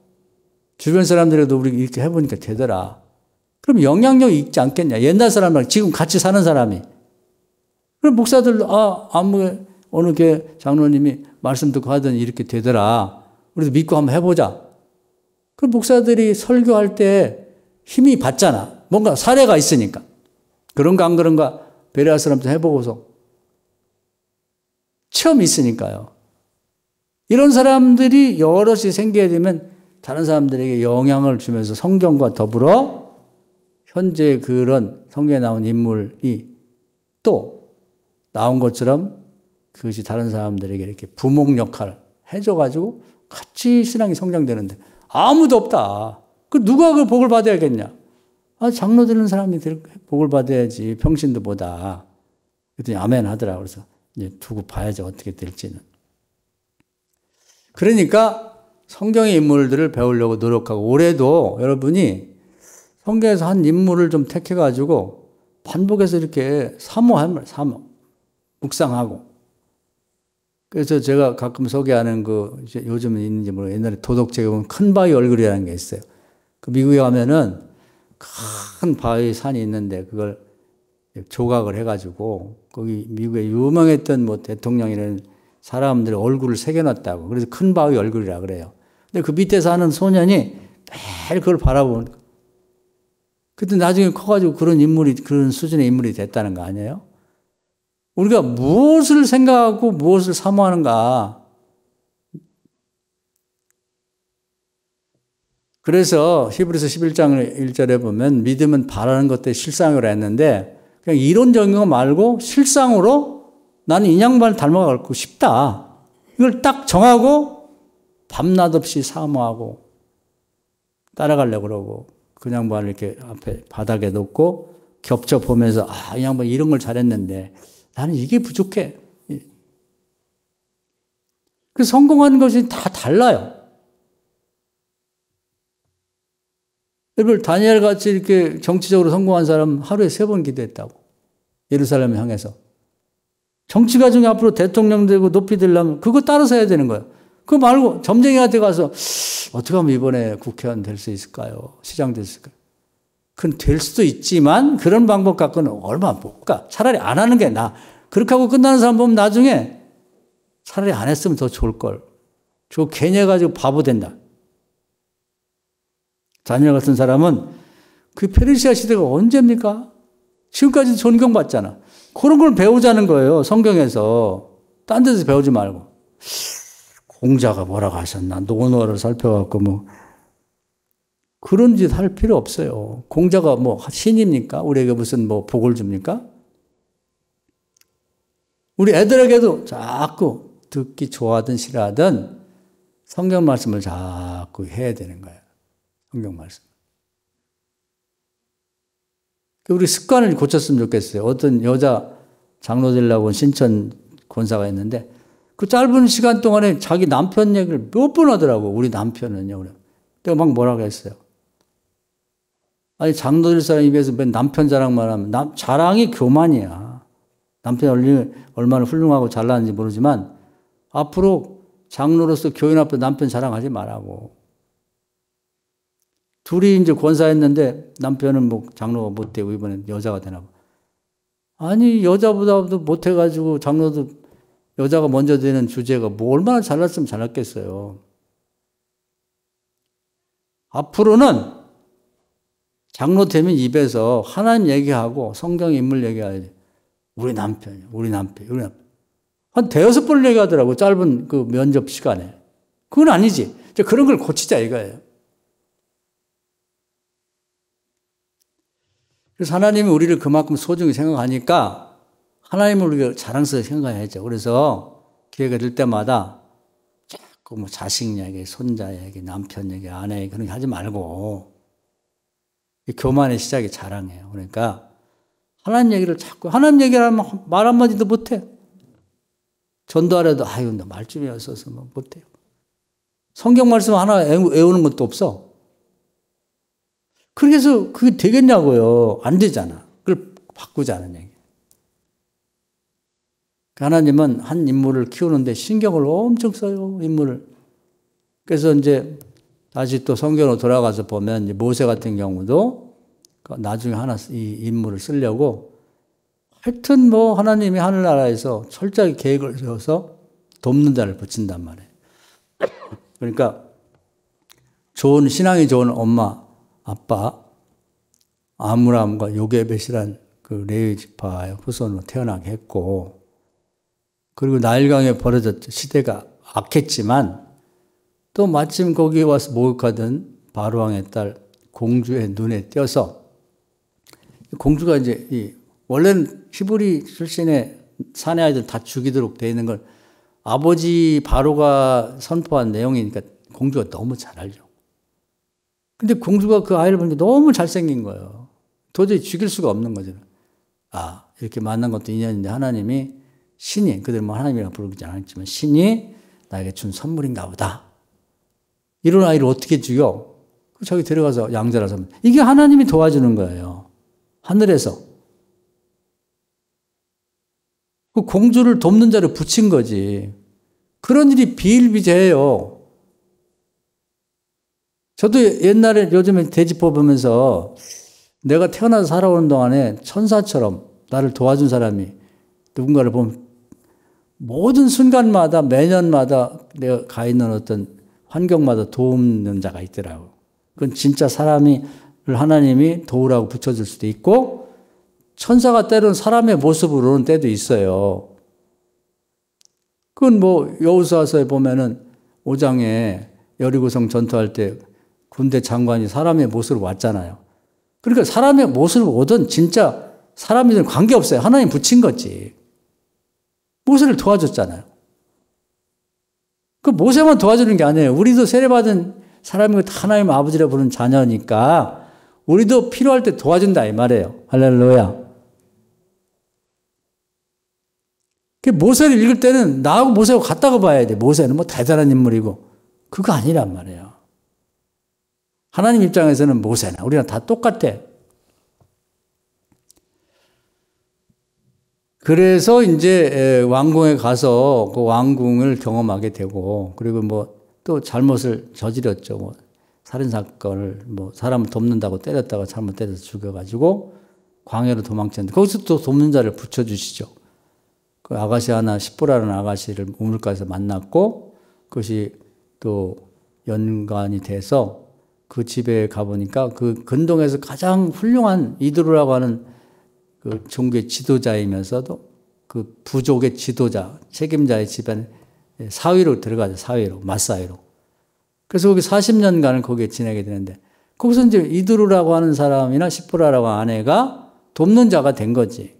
주변 사람들에도 우리 이렇게 해보니까 되더라. 그럼 영향력이 있지 않겠냐. 옛날 사람이랑 지금 같이 사는 사람이. 그럼 목사들도 아무 어느 게 장로님이 말씀 듣고 하더니 이렇게 되더라. 우리도 믿고 한번 해보자. 그럼 목사들이 설교할 때 힘이 받잖아. 뭔가 사례가 있으니까. 그런가 안 그런가 베레아 사람도 해보고서 체험이 있으니까요. 이런 사람들이 여럿이 생겨야 되면 다른 사람들에게 영향을 주면서 성경과 더불어 현재 그런 성경에 나온 인물이 또 나온 것처럼 그것이 다른 사람들에게 이렇게 부목 역할을 해줘가지고 같이 신앙이 성장되는데 아무도 없다. 그 누가 그 복을 받아야겠냐? 장로 되는 사람이 복을 받아야지 평신도 보다. 그랬더니 아멘 하더라고요. 그래서 이제 두고 봐야죠. 어떻게 될지는. 그러니까 성경의 인물들을 배우려고 노력하고 올해도 여러분이 성경에서 한 인물을 좀 택해가지고 반복해서 이렇게 사모, 묵상하고. 그래서 제가 가끔 소개하는 이제 요즘은 있는지 모르겠어요. 옛날에 도덕책에 보면 큰 바위 얼굴이라는 게 있어요. 그 미국에 가면은 큰 바위 산이 있는데 그걸 조각을 해가지고 거기 미국에 유명했던 뭐 대통령이라는 사람들의 얼굴을 새겨놨다고. 그래서 큰 바위 얼굴이라 그래요. 근데 그 밑에 사는 소년이 매일 그걸 바라보는 거예요. 그때 나중에 커가지고 그런 수준의 인물이 됐다는 거 아니에요? 우리가 무엇을 생각하고 무엇을 사모하는가. 그래서 히브리서 11장 1절에 보면 믿음은 바라는 것들 실상으로 했는데 그냥 이론적인 거 말고 실상으로 나는 이 양반을 닮아가고 싶다. 이걸 딱 정하고 밤낮 없이 사모하고 따라가려고 그러고 그 양반을 이렇게 앞에 바닥에 놓고 겹쳐보면서 이 양반 이런 걸 잘했는데 나는 이게 부족해. 그 성공하는 것이 다 달라요. 여러분 다니엘 같이 이렇게 정치적으로 성공한 사람 하루에 3번 기도했다고. 예루살렘을 향해서. 정치가 중에 앞으로 대통령 되고 높이 되려면 그거 따라서 해야 되는 거예요. 그거 말고 점쟁이한테 가서 어떻게 하면 이번에 국회의원 될 수 있을까요? 시장 될 수 있을까요? 그건 될 수도 있지만 그런 방법 갖고는 얼마 못 가. 차라리 안 하는 게 나아. 그렇게 하고 끝나는 사람 보면 나중에 차라리 안 했으면 더 좋을 걸. 저거 괜히 해가지고 바보 된다. 다니엘 같은 사람은 그 페르시아 시대가 언제입니까? 지금까지 존경받잖아. 그런 걸 배우자는 거예요. 성경에서. 딴 데서 배우지 말고. 공자가 뭐라고 하셨나. 논어를 살펴갖고 뭐. 그런 짓 할 필요 없어요. 공자가 뭐 신입니까? 우리에게 무슨 뭐 복을 줍니까? 우리 애들에게도 자꾸 듣기 좋아하든 싫어하든 성경 말씀을 자꾸 해야 되는 거예요. 성경 말씀. 우리 습관을 고쳤으면 좋겠어요. 어떤 여자 장로 되려고 온 신천 권사가 있는데 그 짧은 시간 동안에 자기 남편 얘기를 몇 번 하더라고. 우리 남편은요. 내가 막 뭐라고 했어요. 아니 장로 될 사람 입에서 맨 남편 자랑만 하면 자랑이 교만이야. 남편이 얼마나 훌륭하고 잘나는지 모르지만 앞으로 장로로서 교인 앞에 남편 자랑하지 말라고. 둘이 이제 권사했는데 남편은 뭐 장로가 못 되고 이번엔 여자가 되나 봐. 아니 여자보다도 못해가지고 장로도 여자가 먼저 되는 주제가 뭐 얼마나 잘났으면 잘났겠어요. 앞으로는 장로 되면 입에서 하나님 얘기하고 성경 인물 얘기해야지. 우리 남편이야, 우리 남편, 우리 남편. 한 대여섯 번을 얘기하더라고, 짧은 그 면접 시간에. 그건 아니지. 이제 그런 걸 고치자 이거예요. 그래서 하나님이 우리를 그만큼 소중히 생각하니까 하나님을 우리가 자랑스럽게 생각해야죠. 그래서 기회가 될 때마다 자꾸 뭐 자식 얘기, 손자 얘기, 남편 얘기, 아내 얘기 그런 거 하지 말고 교만의 시작이 자랑이에요. 그러니까 하나님 얘기를 자꾸 하나님 얘기를 하면 말 한마디도 못해. 전도하려도 아유 나 말좀이었어서 뭐 못해요. 성경 말씀 하나 외우는 것도 없어. 그래서 그게 되겠냐고요. 안 되잖아. 그걸 바꾸자는 얘기. 하나님은 한 인물을 키우는데 신경을 엄청 써요. 인물을. 그래서 이제 다시 또 성경으로 돌아가서 보면 이제 모세 같은 경우도 나중에 하나 이 인물을 쓰려고 하여튼 뭐 하나님이 하늘나라에서 철저하게 계획을 세워서 돕는 자를 붙인단 말이에요. 그러니까 좋은 신앙이 좋은 엄마, 아빠 아므람과 요게벳이란 그 레위 지파의 후손으로 태어나게 했고, 그리고 나일강에 벌어졌죠. 시대가 악했지만 또 마침 거기에 와서 목욕하던 바로왕의 딸 공주의 눈에 띄어서, 공주가 이제 원래는 히브리 출신의 사내 아이들 다 죽이도록 되어 있는 걸 아버지 바로가 선포한 내용이니까 공주가 너무 잘 알죠. 근데 공주가 그 아이를 보니까 너무 잘생긴 거예요. 도저히 죽일 수가 없는 거죠. 아, 이렇게 만난 것도 인연인데 하나님이 신이, 그들 뭐 하나님이라고 부르지 않았지만 신이 나에게 준 선물인가 보다. 이런 아이를 어떻게 죽여? 저기 데려가서 양자라서. 이게 하나님이 도와주는 거예요. 하늘에서. 그 공주를 돕는 자를 붙인 거지. 그런 일이 비일비재해요. 저도 옛날에 요즘에 되짚어 보면서 내가 태어나서 살아오는 동안에 천사처럼 나를 도와준 사람이 누군가를 보면 모든 순간마다 매년마다 내가 가 있는 어떤 환경마다 도움는 자가 있더라고요. 그건 진짜 사람이 하나님이 도우라고 붙여줄 수도 있고 천사가 때로는 사람의 모습으로 오는 때도 있어요. 그건 뭐 여호수아서에 보면은 5장에 여리고성 전투할 때 군대 장관이 사람의 모습으로 왔잖아요. 그러니까 사람의 모습으로 오든 진짜 사람이든 관계없어요. 하나님 붙인 거지. 모세를 도와줬잖아요. 그 모세만 도와주는 게 아니에요. 우리도 세례받은 사람이고 하나님 아버지라 부르는 자녀니까 우리도 필요할 때 도와준다 이 말이에요. 할렐루야. 모세를 읽을 때는 나하고 모세하고 같다고 봐야 돼. 모세는 뭐 대단한 인물이고. 그거 아니란 말이에요. 하나님 입장에서는 모세나 우리랑 다 똑같아. 그래서 이제 왕궁에 가서 그 왕궁을 경험하게 되고, 그리고 뭐 또 잘못을 저질렀죠. 뭐 살인사건을 뭐 사람을 돕는다고 때렸다가 잘못 때려서 죽여가지고 광야로 도망쳤는데 거기서 또 돕는 자를 붙여주시죠. 그 아가씨 하나, 십보라는 아가씨를 우물가에서 만났고 그것이 또 연관이 돼서 그 집에 가보니까 그 근동에서 가장 훌륭한 이드로라고 하는 그 종교의 지도자이면서도 그 부족의 지도자, 책임자의 집안에 사위로 들어가죠. 사위로, 맞사위로. 그래서 거기 40년간을 거기에 지내게 되는데 거기서 이제 이드로라고 하는 사람이나 십보라라고 하는 아내가 돕는 자가 된 거지.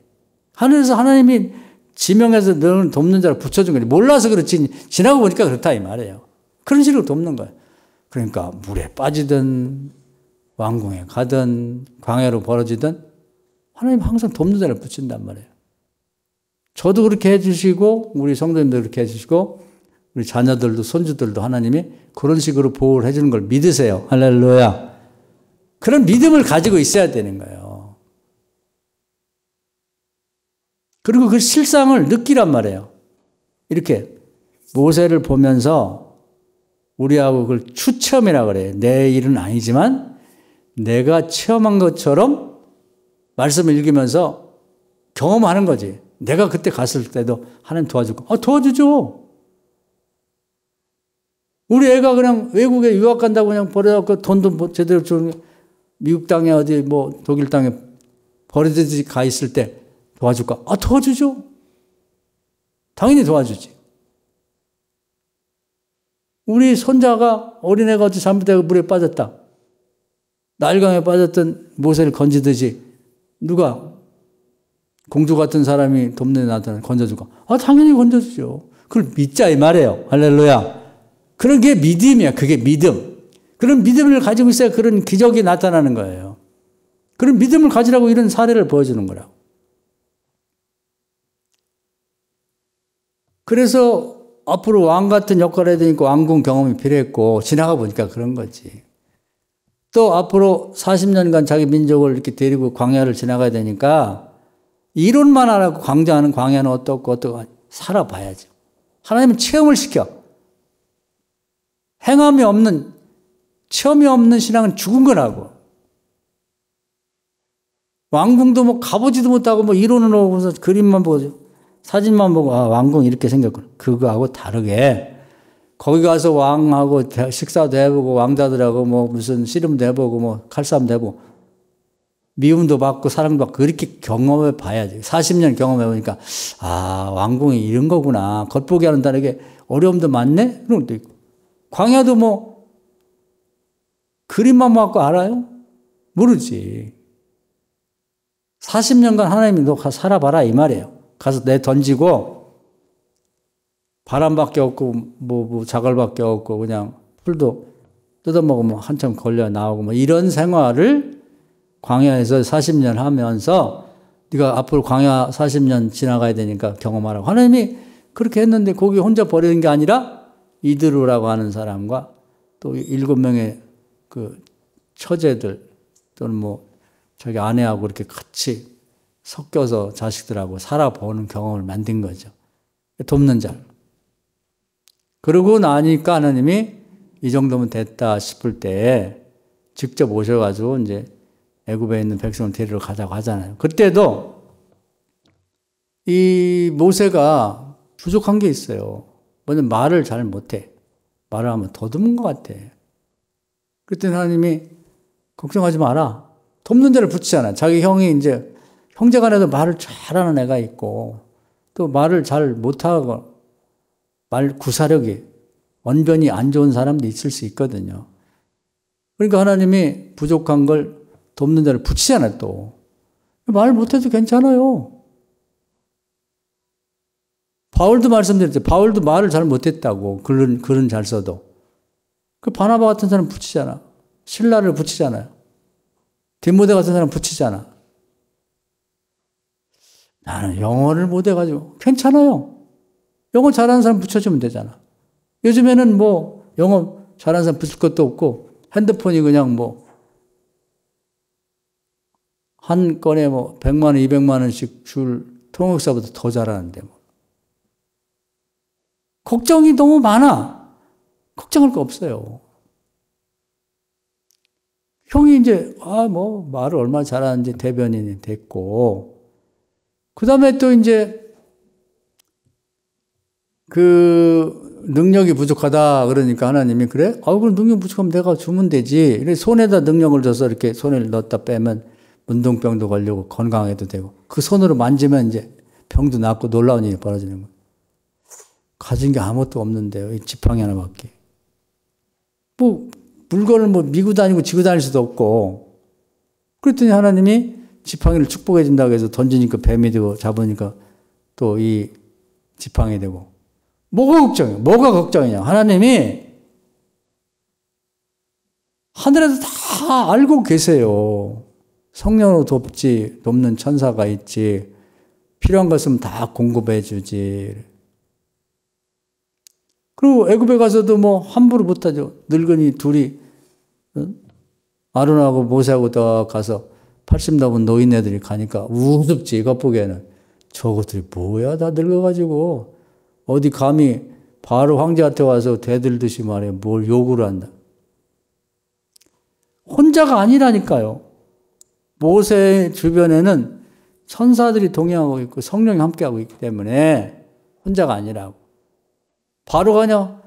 하늘에서 하나님이 지명해서 너는 돕는 자를 붙여준 거지. 몰라서 그렇지. 지나고 보니까 그렇다 이 말이에요. 그런 식으로 돕는 거예요. 그러니까 물에 빠지든 왕궁에 가든 광야로 벌어지든 하나님 항상 돕는 자를 붙인단 말이에요. 저도 그렇게 해주시고 우리 성도님도 그렇게 해주시고 우리 자녀들도 손주들도 하나님이 그런 식으로 보호를 해주는 걸 믿으세요. 할렐루야. 그런 믿음을 가지고 있어야 되는 거예요. 그리고 그 실상을 느끼란 말이에요. 이렇게 모세를 보면서 우리하고 그걸 추체험이라고 그래요. 내 일은 아니지만 내가 체험한 것처럼 말씀을 읽으면서 경험하는 거지. 내가 그때 갔을 때도 하나님 도와줄까? 도와주죠. 우리 애가 그냥 외국에 유학 간다고 그냥 버려갖고 돈도 뭐 제대로 주는 미국 땅에 어디 뭐 독일 땅에 버리듯이 가 있을 때 도와줄까? 도와주죠. 당연히 도와주지. 우리 손자가 어린애가 어디 잘못되고 물에 빠졌다. 나일강에 빠졌던 모세를 건지듯이 누가 공주 같은 사람이 돕는 나한테 건져줄까? 당연히 건져주죠. 그걸 믿자 이 말이에요. 할렐루야. 그런 게 믿음이야. 그게 믿음. 그런 믿음을 가지고 있어야 그런 기적이 나타나는 거예요. 그런 믿음을 가지라고 이런 사례를 보여주는 거라고. 그래서 앞으로 왕 같은 역할을 해야 되니까 왕궁 경험이 필요했고 지나가 보니까 그런 거지. 또 앞으로 40년간 자기 민족을 이렇게 데리고 광야를 지나가야 되니까 이론만 알고 광야는 어떻고 살아봐야죠. 하나님은 체험을 시켜. 행함이 없는, 체험이 없는 신앙은 죽은 거라고. 왕궁도 뭐 가보지도 못하고 뭐 이론을 보고서 그림만 보고 사진만 보고 왕궁 이렇게 생겼구나. 그거하고 다르게 거기 가서 왕하고 식사도 해보고 왕자들하고 뭐 무슨 씨름도 해보고 뭐 칼싸움도 해보고 미움도 받고 사랑도 받고 그렇게 경험해 봐야지. 40년 경험해 보니까 왕궁이 이런 거구나. 겉보기 하는 다르게 어려움도 많네? 그런 것도 있고. 광야도 뭐 그림만 갖고 알아요? 모르지. 40년간 하나님이 너 가서 살아봐라 이 말이에요. 가서 내 던지고 바람밖에 없고 뭐 자갈밖에 없고 그냥 풀도 뜯어먹으면 한참 걸려 나오고 뭐 이런 생활을 광야에서 40년 하면서 네가 앞으로 광야 40년 지나가야 되니까 경험하라고. 하나님이 그렇게 했는데 거기 혼자 버리는 게 아니라 이드루라고 하는 사람과 또 7명의 그 처제들 또는 뭐 자기 아내하고 이렇게 같이 섞여서 자식들하고 살아보는 경험을 만든 거죠. 돕는 자. 그러고 나니까 하나님이 이 정도면 됐다 싶을 때 직접 오셔가지고 이제 애굽에 있는 백성을 데리러 가자고 하잖아요. 그때도 이 모세가 부족한 게 있어요. 먼저 말을 잘 못해. 말을 하면 더듬은 것 같아. 그랬더니 하나님이 걱정하지 마라. 돕는 자를 붙이잖아. 자기 형이 이제 형제간에도 말을 잘하는 애가 있고 또 말을 잘 못하고 말 구사력이 언변이 안 좋은 사람도 있을 수 있거든요. 그러니까 하나님이 부족한 걸 돕는 자를 붙이잖아요. 또 말 못해도 괜찮아요. 바울도 말씀드렸죠. 바울도 말을 잘 못했다고. 글은 잘 써도. 그 바나바 같은 사람 붙이잖아. 신라를 붙이잖아요. 디모데 같은 사람 붙이잖아. 나는 영어를 못해가지고 괜찮아요. 영어 잘하는 사람 붙여주면 되잖아. 요즘에는 뭐 영어 잘하는 사람 붙일 것도 없고 핸드폰이 그냥 뭐 한 건에 뭐 100만 원, 200만 원씩 줄 통역사보다 더 잘하는데 뭐. 걱정이 너무 많아. 걱정할 거 없어요. 형이 이제 뭐 말을 얼마나 잘하는지 대변인이 됐고 그 다음에 또 이제 그 능력이 부족하다 그러니까 하나님이 그래? 그럼 능력 부족하면 내가 주면 되지. 그래서 손에다 능력을 줘서 이렇게 손에 넣었다 빼면 문둥병도 걸리고 건강해도 되고 그 손으로 만지면 이제 병도 낫고 놀라운 일이 벌어지는 거예요. 가진 게 아무것도 없는데요. 이 지팡이 하나밖에. 뭐 물건을 뭐 미고 다니고 지고 다닐 수도 없고 그랬더니 하나님이 지팡이를 축복해 준다고 해서 던지니까 뱀이 되고 잡으니까 또 이 지팡이 되고 뭐가 걱정이야? 뭐가 걱정이냐? 하나님이 하늘에서 다 알고 계세요. 성령으로 돕는 천사가 있지. 필요한 것은 다 공급해 주지. 그리고 애굽에 가서도 뭐 함부로 못하죠. 늙은이 둘이 아론하고 모세하고 다 가서 80 넘은 노인네들이 가니까 우습지. 겉보기에는 저것들이 뭐야 다 늙어가지고 어디 감히 바로 황제한테 와서 대들듯이 말해 뭘 요구를 한다. 혼자가 아니라니까요. 모세 주변에는 천사들이 동행하고 있고 성령이 함께하고 있기 때문에 혼자가 아니라고. 바로 그냥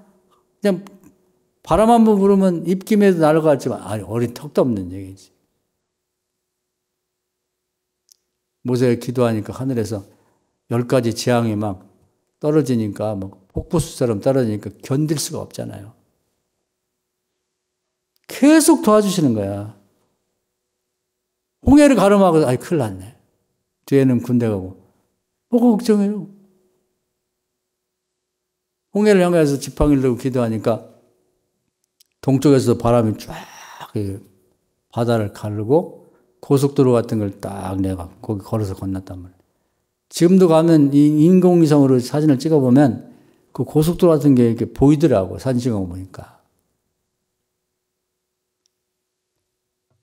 바람 한 번 불으면 입김에도 날아갔지만 아니 어린 턱도 없는 얘기지. 모세가 기도하니까 하늘에서 10가지 재앙이 막 떨어지니까 막 폭포수처럼 떨어지니까 견딜 수가 없잖아요. 계속 도와주시는 거야. 홍해를 가름하고 아이 큰일 났네. 뒤에는 군대 가고 뭐가 걱정해요. 홍해를 향해서 지팡이를 들고 기도하니까 동쪽에서 바람이 쫙 바다를 가르고 고속도로 같은 걸 딱 내가 거기 걸어서 건넜단 말이에요. 지금도 가면 이 인공위성으로 사진을 찍어보면 그 고속도로 같은 게 이렇게 보이더라고. 사진 찍어보니까.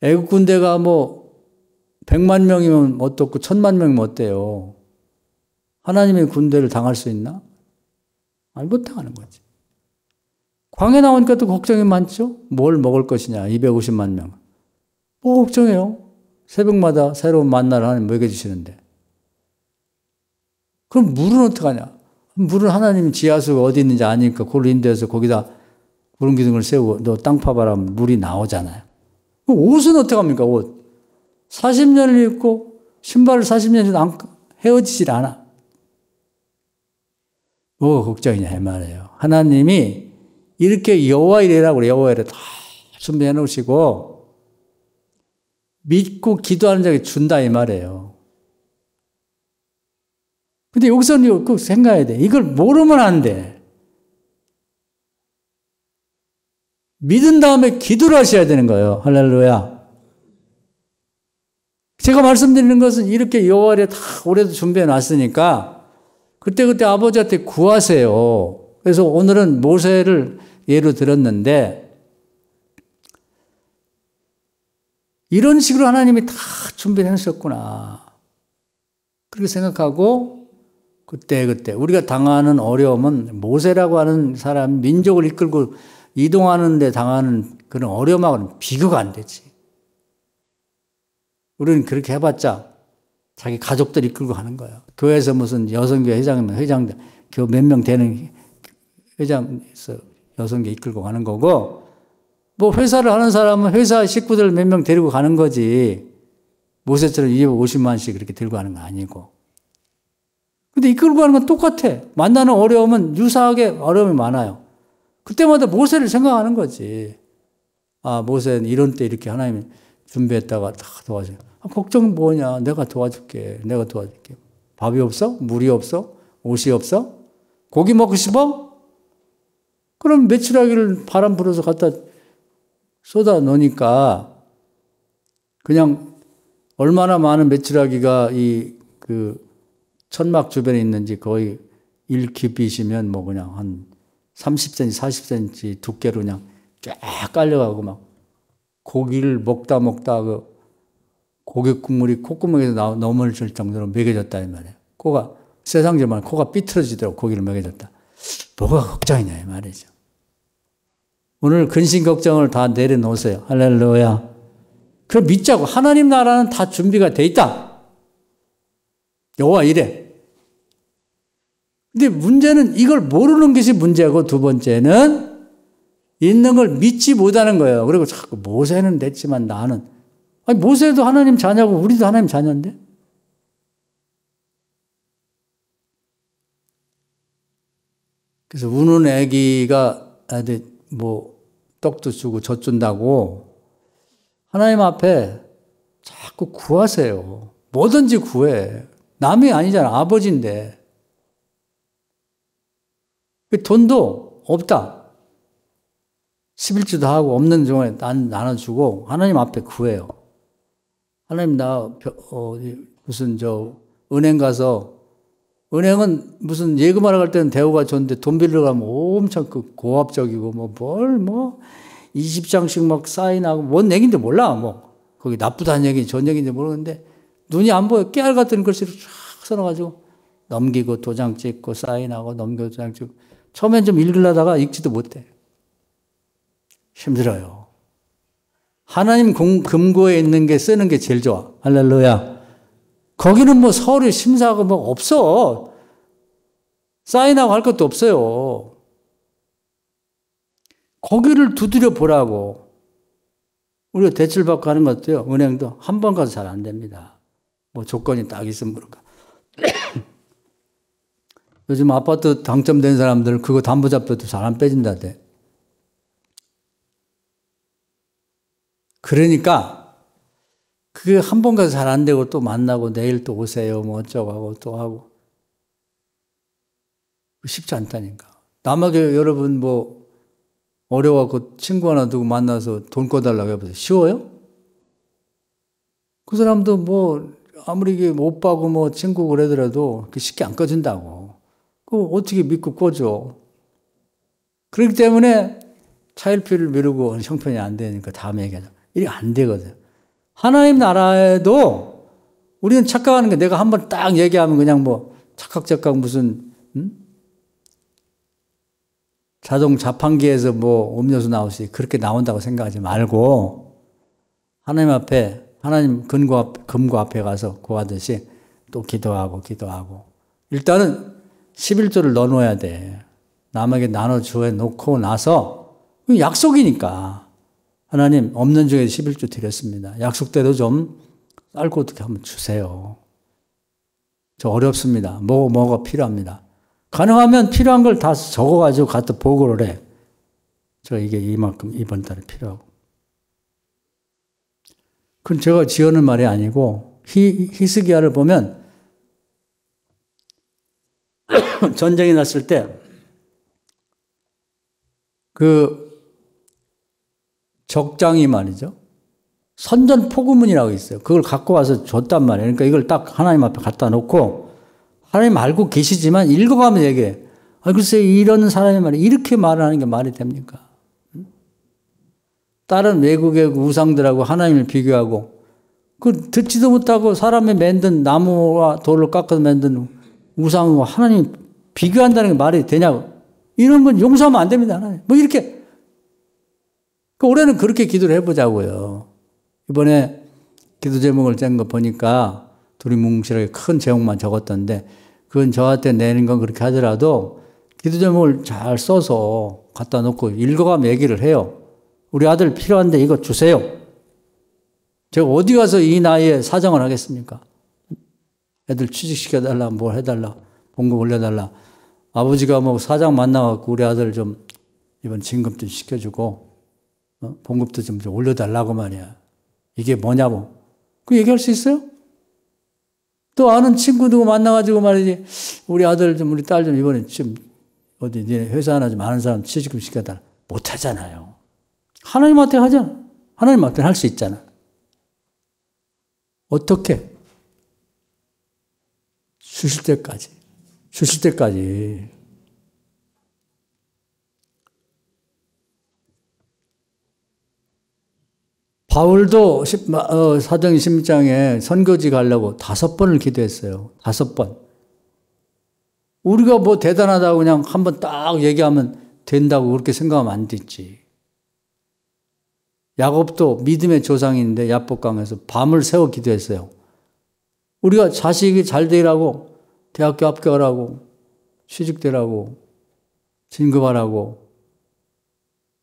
애국 군대가 뭐 100만 명이면 어떻고 1000만 명이면 어때요? 하나님의 군대를 당할 수 있나? 아니 못 당하는 거지. 광해 나오니까 또 걱정이 많죠? 뭘 먹을 것이냐? 250만 명. 뭐 걱정해요? 새벽마다 새로운 만나를 하나님 먹여주시는데. 그럼 물은 어떡하냐? 물은 하나님이 지하수가 어디 있는지 아니까 그걸 인도해서 거기다 구름 기둥을 세우고 너 땅 파봐라 물이 나오잖아요. 그럼 옷은 어떡합니까? 옷. 40년을 입고 신발을 40년을 헤어지질 않아. 뭐가 걱정이냐 이 말이에요. 하나님이 이렇게 여호와 이레라고 그래. 여호와 이레 다 준비해 놓으시고 믿고 기도하는 자에게 준다 이 말이에요. 근데 여기서는 꼭 생각해야 돼. 이걸 모르면 안 돼. 믿은 다음에 기도를 하셔야 되는 거예요. 할렐루야. 제가 말씀드리는 것은 이렇게 여호와를 다 올해도 준비해 놨으니까 그때그때 아버지한테 구하세요. 그래서 오늘은 모세를 예로 들었는데 이런 식으로 하나님이 다 준비해 놓으셨구나. 그렇게 생각하고 그때 우리가 당하는 어려움은 모세라고 하는 사람 민족을 이끌고 이동하는 데 당하는 그런 어려움하고는 비교가 안 되지. 우리는 그렇게 해봤자 자기 가족들 이끌고 가는 거예요. 교회에서 무슨 여성교회 회장이면 회장들 교 몇 명 되는 회장에서 여성교회 이끌고 가는 거고 뭐 회사를 하는 사람은 회사 식구들 몇 명 데리고 가는 거지. 모세처럼 250만씩 그렇게 들고 가는 거 아니고. 근데 이끌고 가는 건 똑같아. 만나는 어려움은 유사하게 어려움이 많아요. 그때마다 모세를 생각하는 거지. 아, 모세는 이런 때 이렇게 하나님이 준비했다가 다 도와줘. 아, 걱정은 뭐냐. 내가 도와줄게. 내가 도와줄게. 밥이 없어? 물이 없어? 옷이 없어? 고기 먹고 싶어? 그럼 메추라기를 바람 불어서 갖다 쏟아 놓으니까 그냥 얼마나 많은 메추라기가 천막 주변에 있는지 거의 1규빗이면 뭐 그냥 한 30cm, 40cm 두께로 그냥 쫙 깔려가고 막 고기를 먹다 그 고기 국물이 콧구멍에서 넘어질 정도로 먹여졌다 이 말이에요. 세상적으로 말하면 코가 삐뚤어지도록 고기를 먹여줬다. 뭐가 걱정이냐 이 말이죠. 오늘 근심 걱정을 다 내려놓으세요. 할렐루야. 그럼 믿자고. 하나님 나라는 다 준비가 돼 있다. 여호와 이래. 근데 문제는 이걸 모르는 것이 문제고 두 번째는 있는 걸 믿지 못하는 거예요. 그리고 자꾸 모세는 됐지만 나는. 아니 모세도 하나님 자녀고 우리도 하나님 자녀인데. 그래서 우는 애기가 뭐 떡도 주고 젖 준다고 하나님 앞에 자꾸 구하세요. 뭐든지 구해. 남이 아니잖아. 아버지인데. 돈도 없다. 11주도 하고 없는 중에 나눠주고 하나님 앞에 구해요. 하나님 무슨 은행 가서 은행은 무슨 예금하러 갈 때는 대우가 좋은데 돈 빌리러 가면 엄청 고압적이고 20장씩 막 사인하고 뭔 얘기인지 몰라. 거기 나쁘다는 얘기, 좋은 얘기인지 모르는데 눈이 안 보여. 깨알 같은 글씨로 쫙 써놔가지고 넘기고 도장 찍고 사인하고 넘기고 도장 찍고 처음엔 좀 읽으려다가 읽지도 못해. 힘들어요. 하나님 금고에 있는 게 쓰는 게 제일 좋아. 할렐루야. 거기는 뭐 서류 심사하고 뭐 없어. 사인하고 할 것도 없어요. 거기를 두드려 보라고. 우리가 대출받고 하는 것도요, 은행도 한 번 가서 잘 안 됩니다. 뭐 조건이 딱 있으면 그럴까. 요즘 아파트 당첨된 사람들 그거 담보잡혀도 잘 안 빼진다대. 그러니까 그게 한 번 가서 잘 안 되고 또 만나고 내일 또 오세요 뭐 어쩌고 하고 또 하고 쉽지 않다니까. 남에게 여러분 뭐 어려워갖고 친구 하나 두고 만나서 돈 꺼달라고 해보세요. 쉬워요? 그 사람도 뭐 아무리 이게 오빠고 뭐 친구고 그러더라도 쉽게 안 꺼진다고. 그거 어떻게 믿고 꺼줘. 그렇기 때문에 차일피를 미루고 형편이 안 되니까 다음에 얘기하자. 이게 안 되거든. 하나님 나라에도 우리는 착각하는 게 내가 한번 딱 얘기하면 그냥 뭐 착각착각 무슨 자동 자판기에서 뭐 음료수 나오시 그렇게 나온다고 생각하지 말고 하나님 앞에 하나님 금고 앞에 가서 구하듯이 또 기도하고 일단은 11조를 넣어놓아야 돼. 남에게 나눠주어 놓고 나서 약속이니까 하나님 없는 중에 11조 드렸습니다. 약속대로 좀 쌀고 어떻게 한번 주세요. 저 어렵습니다. 뭐가 필요합니다. 가능하면 필요한 걸 다 적어가지고 갖다 보고를 해. 저 이게 이만큼 이번 달에 필요하고. 그건 제가 지어는 말이 아니고 히스기야를 보면 전쟁이 났을 때 그 적장이 말이죠. 선전포고문이라고 있어요. 그걸 갖고 와서 줬단 말이에요. 그러니까 이걸 딱 하나님 앞에 갖다 놓고 하나님 알고 계시지만 읽어가면 얘기해. 글쎄 이런 사람이 말이야. 이렇게 말을 하는 게 말이 됩니까? 다른 외국의 우상들하고 하나님을 비교하고 그 듣지도 못하고 사람이 만든 나무와 돌을 깎아서 만든 우상과 하나님 비교한다는 게 말이 되냐고. 이런 건 용서하면 안 됩니다. 하나님. 뭐 이렇게. 올해는 그렇게 기도를 해보자고요. 이번에 기도 제목을 짠 거 보니까 둘이 뭉실하게 큰 제목만 적었던데 그건 저한테 내는 건 그렇게 하더라도 기도 제목을 잘 써서 갖다 놓고 읽어가면 얘기를 해요. 우리 아들 필요한데 이거 주세요. 제가 어디 가서 이 나이에 사정을 하겠습니까? 애들 취직시켜달라, 뭘 해달라, 봉급 올려달라. 아버지가 뭐 사장 만나갖고 우리 아들 좀 이번 진급 좀 시켜주고 봉급도 좀 올려달라고 말이야. 이게 뭐냐고. 그 얘기할 수 있어요? 또 아는 친구 누구 만나가지고 말이지 우리 아들 좀 우리 딸 좀 이번에 좀 어디 니네 회사 하나 좀 아는 사람 취직 좀 시켜달라. 못하잖아요. 하나님한테 하잖아. 하나님한테 할 수 있잖아. 어떻게? 주실 때까지. 바울도 사도행 16장에 선교지 가려고 5번을 기도했어요. 5번. 우리가 뭐 대단하다고 그냥 한번 딱 얘기하면 된다고 그렇게 생각하면 안 되지. 야곱도 믿음의 조상인데 야복강에서 밤을 새워 기도했어요. 우리가 자식이 잘 되라고 대학교 합격하라고 취직되라고 진급하라고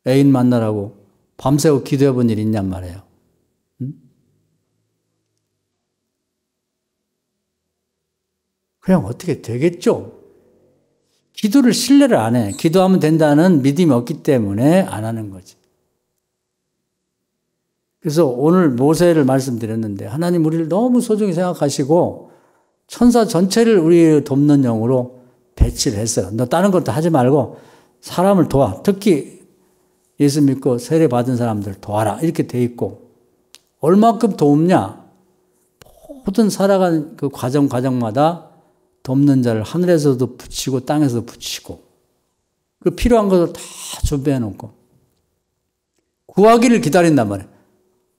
애인 만나라고 밤새워 기도해 본 일이 있냔 말이에요. 응? 그냥 어떻게 되겠죠? 기도를 신뢰를 안 해. 기도하면 된다는 믿음이 없기 때문에 안 하는 거지. 그래서 오늘 모세를 말씀드렸는데 하나님 우리를 너무 소중히 생각하시고 천사 전체를 우리 돕는 영으로 배치를 했어요. 너 다른 것도 하지 말고 사람을 도와. 특히 예수 믿고 세례 받은 사람들 도와라. 이렇게 돼 있고 얼마큼 도움냐? 모든 살아가는 그 과정마다 돕는 자를 하늘에서도 붙이고 땅에서도 붙이고 그 필요한 것을 다 준비해 놓고 구하기를 기다린단 말이에요.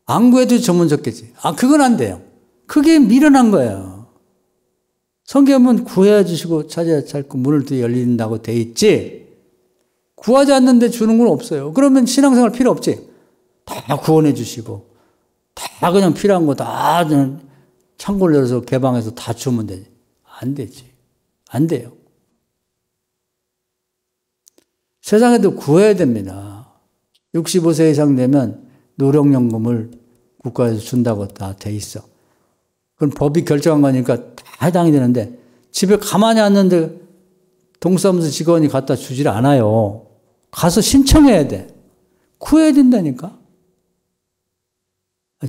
안 구해도 전문적겠지. 그건 안 돼요. 그게 미련한 거예요. 성경은 구해야 주시고 찾아야 찾고 문을 또 열린다고 돼 있지. 구하지 않는데 주는 건 없어요. 그러면 신앙생활 필요 없지. 다 구원해 주시고 다 그냥 필요한 거 다 창고를 열어서 개방해서 다 주면 되지. 안 되지. 안 돼요. 세상에도 구해야 됩니다. 65세 이상 되면 노령연금을 국가에서 준다고 다 돼 있어. 그건 법이 결정한 거니까 다 해당이 되는데 집에 가만히 앉는데 동사무소 직원이 갖다 주질 않아요. 가서 신청해야 돼. 구해야 된다니까.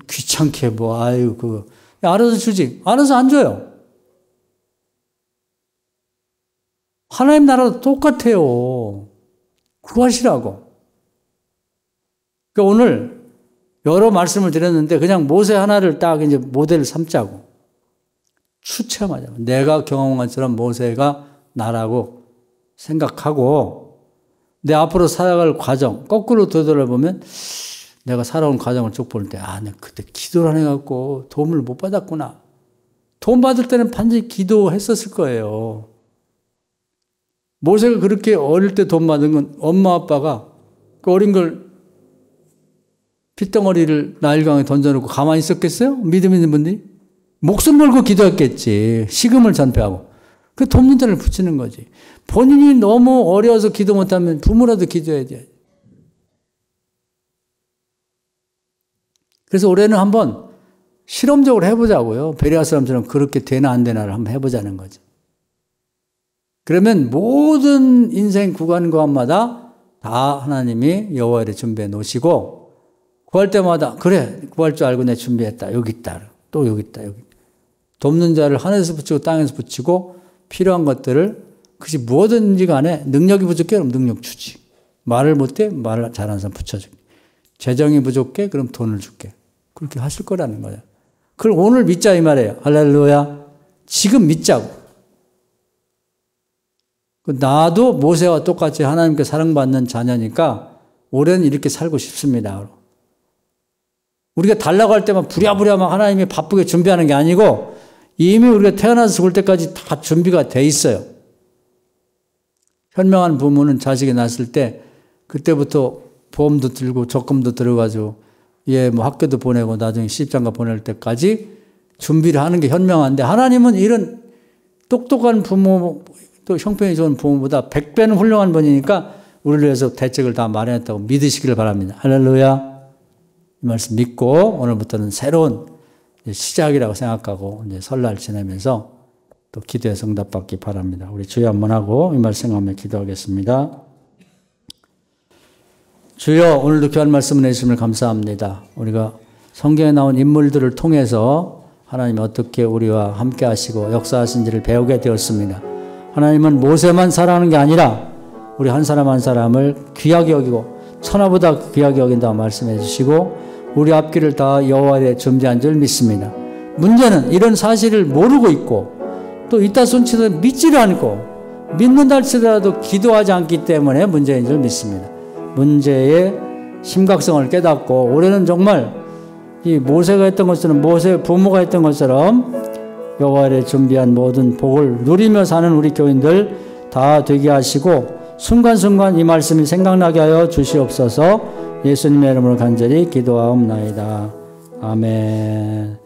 귀찮게 뭐 아유 그거 알아서 주지. 알아서 안 줘요. 하나님 나라도 똑같아요. 구하시라고. 그러니까 오늘 여러 말씀을 드렸는데 그냥 모세 하나를 딱 이제 모델을 삼자고 추첨하자고. 내가 경험한 것처럼 모세가 나라고 생각하고 내 앞으로 살아갈 과정 거꾸로 되돌아보면 내가 살아온 과정을 쭉 볼 때 아, 내가 그때 기도를 안 해갖고 도움을 못 받았구나. 도움 받을 때는 반드시 기도했었을 거예요. 모세가 그렇게 어릴 때 도움 받은 건 엄마 아빠가 그 어린 걸 핏덩어리를 나일강에 던져놓고 가만히 있었겠어요? 믿음 있는 분들이? 목숨 걸고 기도했겠지. 식음을 전폐하고. 그 돕는 자를 붙이는 거지. 본인이 너무 어려워서 기도 못하면 부모라도 기도해야지. 그래서 올해는 한번 실험적으로 해보자고요. 베레아 사람처럼 그렇게 되나 안 되나를 한번 해보자는 거지. 그러면 모든 인생 구간마다 다 하나님이 여호와를 준비해 놓으시고 구할 때마다 그래 구할 줄 알고 내 준비했다. 여기 있다. 또 여기 있다. 여기. 돕는 자를 하늘에서 붙이고 땅에서 붙이고 필요한 것들을 그것이 무엇든지 간에 능력이 부족해 그럼 능력 주지. 말을 못해 말을 잘하는 사람 붙여줄게. 재정이 부족해 그럼 돈을 줄게. 그렇게 하실 거라는 거예요. 그걸 오늘 믿자 이 말이에요. 할렐루야. 지금 믿자고. 나도 모세와 똑같이 하나님께 사랑받는 자녀니까 올해는 이렇게 살고 싶습니다. 우리가 달라고 할 때만 부랴부랴 막 하나님이 바쁘게 준비하는 게 아니고 이미 우리가 태어나서 죽을 때까지 다 준비가 돼 있어요. 현명한 부모는 자식이 낳았을 때 그때부터 보험도 들고 적금도 들어가지고 얘 뭐 학교도 보내고 나중에 시집장가 보낼 때까지 준비를 하는 게 현명한데 하나님은 이런 똑똑한 부모 또 형편이 좋은 부모보다 100배는 훌륭한 분이니까 우리를 위해서 대책을 다 마련했다고 믿으시기를 바랍니다. 할렐루야. 이 말씀 믿고 오늘부터는 새로운 시작이라고 생각하고 이제 설날 지내면서 또 기도에 응답받기 바랍니다. 우리 주여 한번 하고 이 말씀 생각하며 기도하겠습니다. 주여 오늘도 귀한 말씀을 해주심을 감사합니다. 우리가 성경에 나온 인물들을 통해서 하나님이 어떻게 우리와 함께 하시고 역사하신지를 배우게 되었습니다. 하나님은 모세만 사랑하는 게 아니라 우리 한 사람 한 사람을 귀하게 여기고 천하보다 귀하게 여긴다고 말씀해 주시고 우리 앞길을 다 여호와에 준비한 줄 믿습니다. 문제는 이런 사실을 모르고 있고 또 이따 손치도 믿지를 않고 믿는다 할지라도 기도하지 않기 때문에 문제인 줄 믿습니다. 문제의 심각성을 깨닫고 올해는 정말 이 모세가 했던 것처럼 모세 부모가 했던 것처럼 여호와의 준비한 모든 복을 누리며 사는 우리 교인들 다 되게 하시고 순간순간 이 말씀이 생각나게 하여 주시옵소서. 예수님의 이름으로 간절히 기도하옵나이다. 아멘.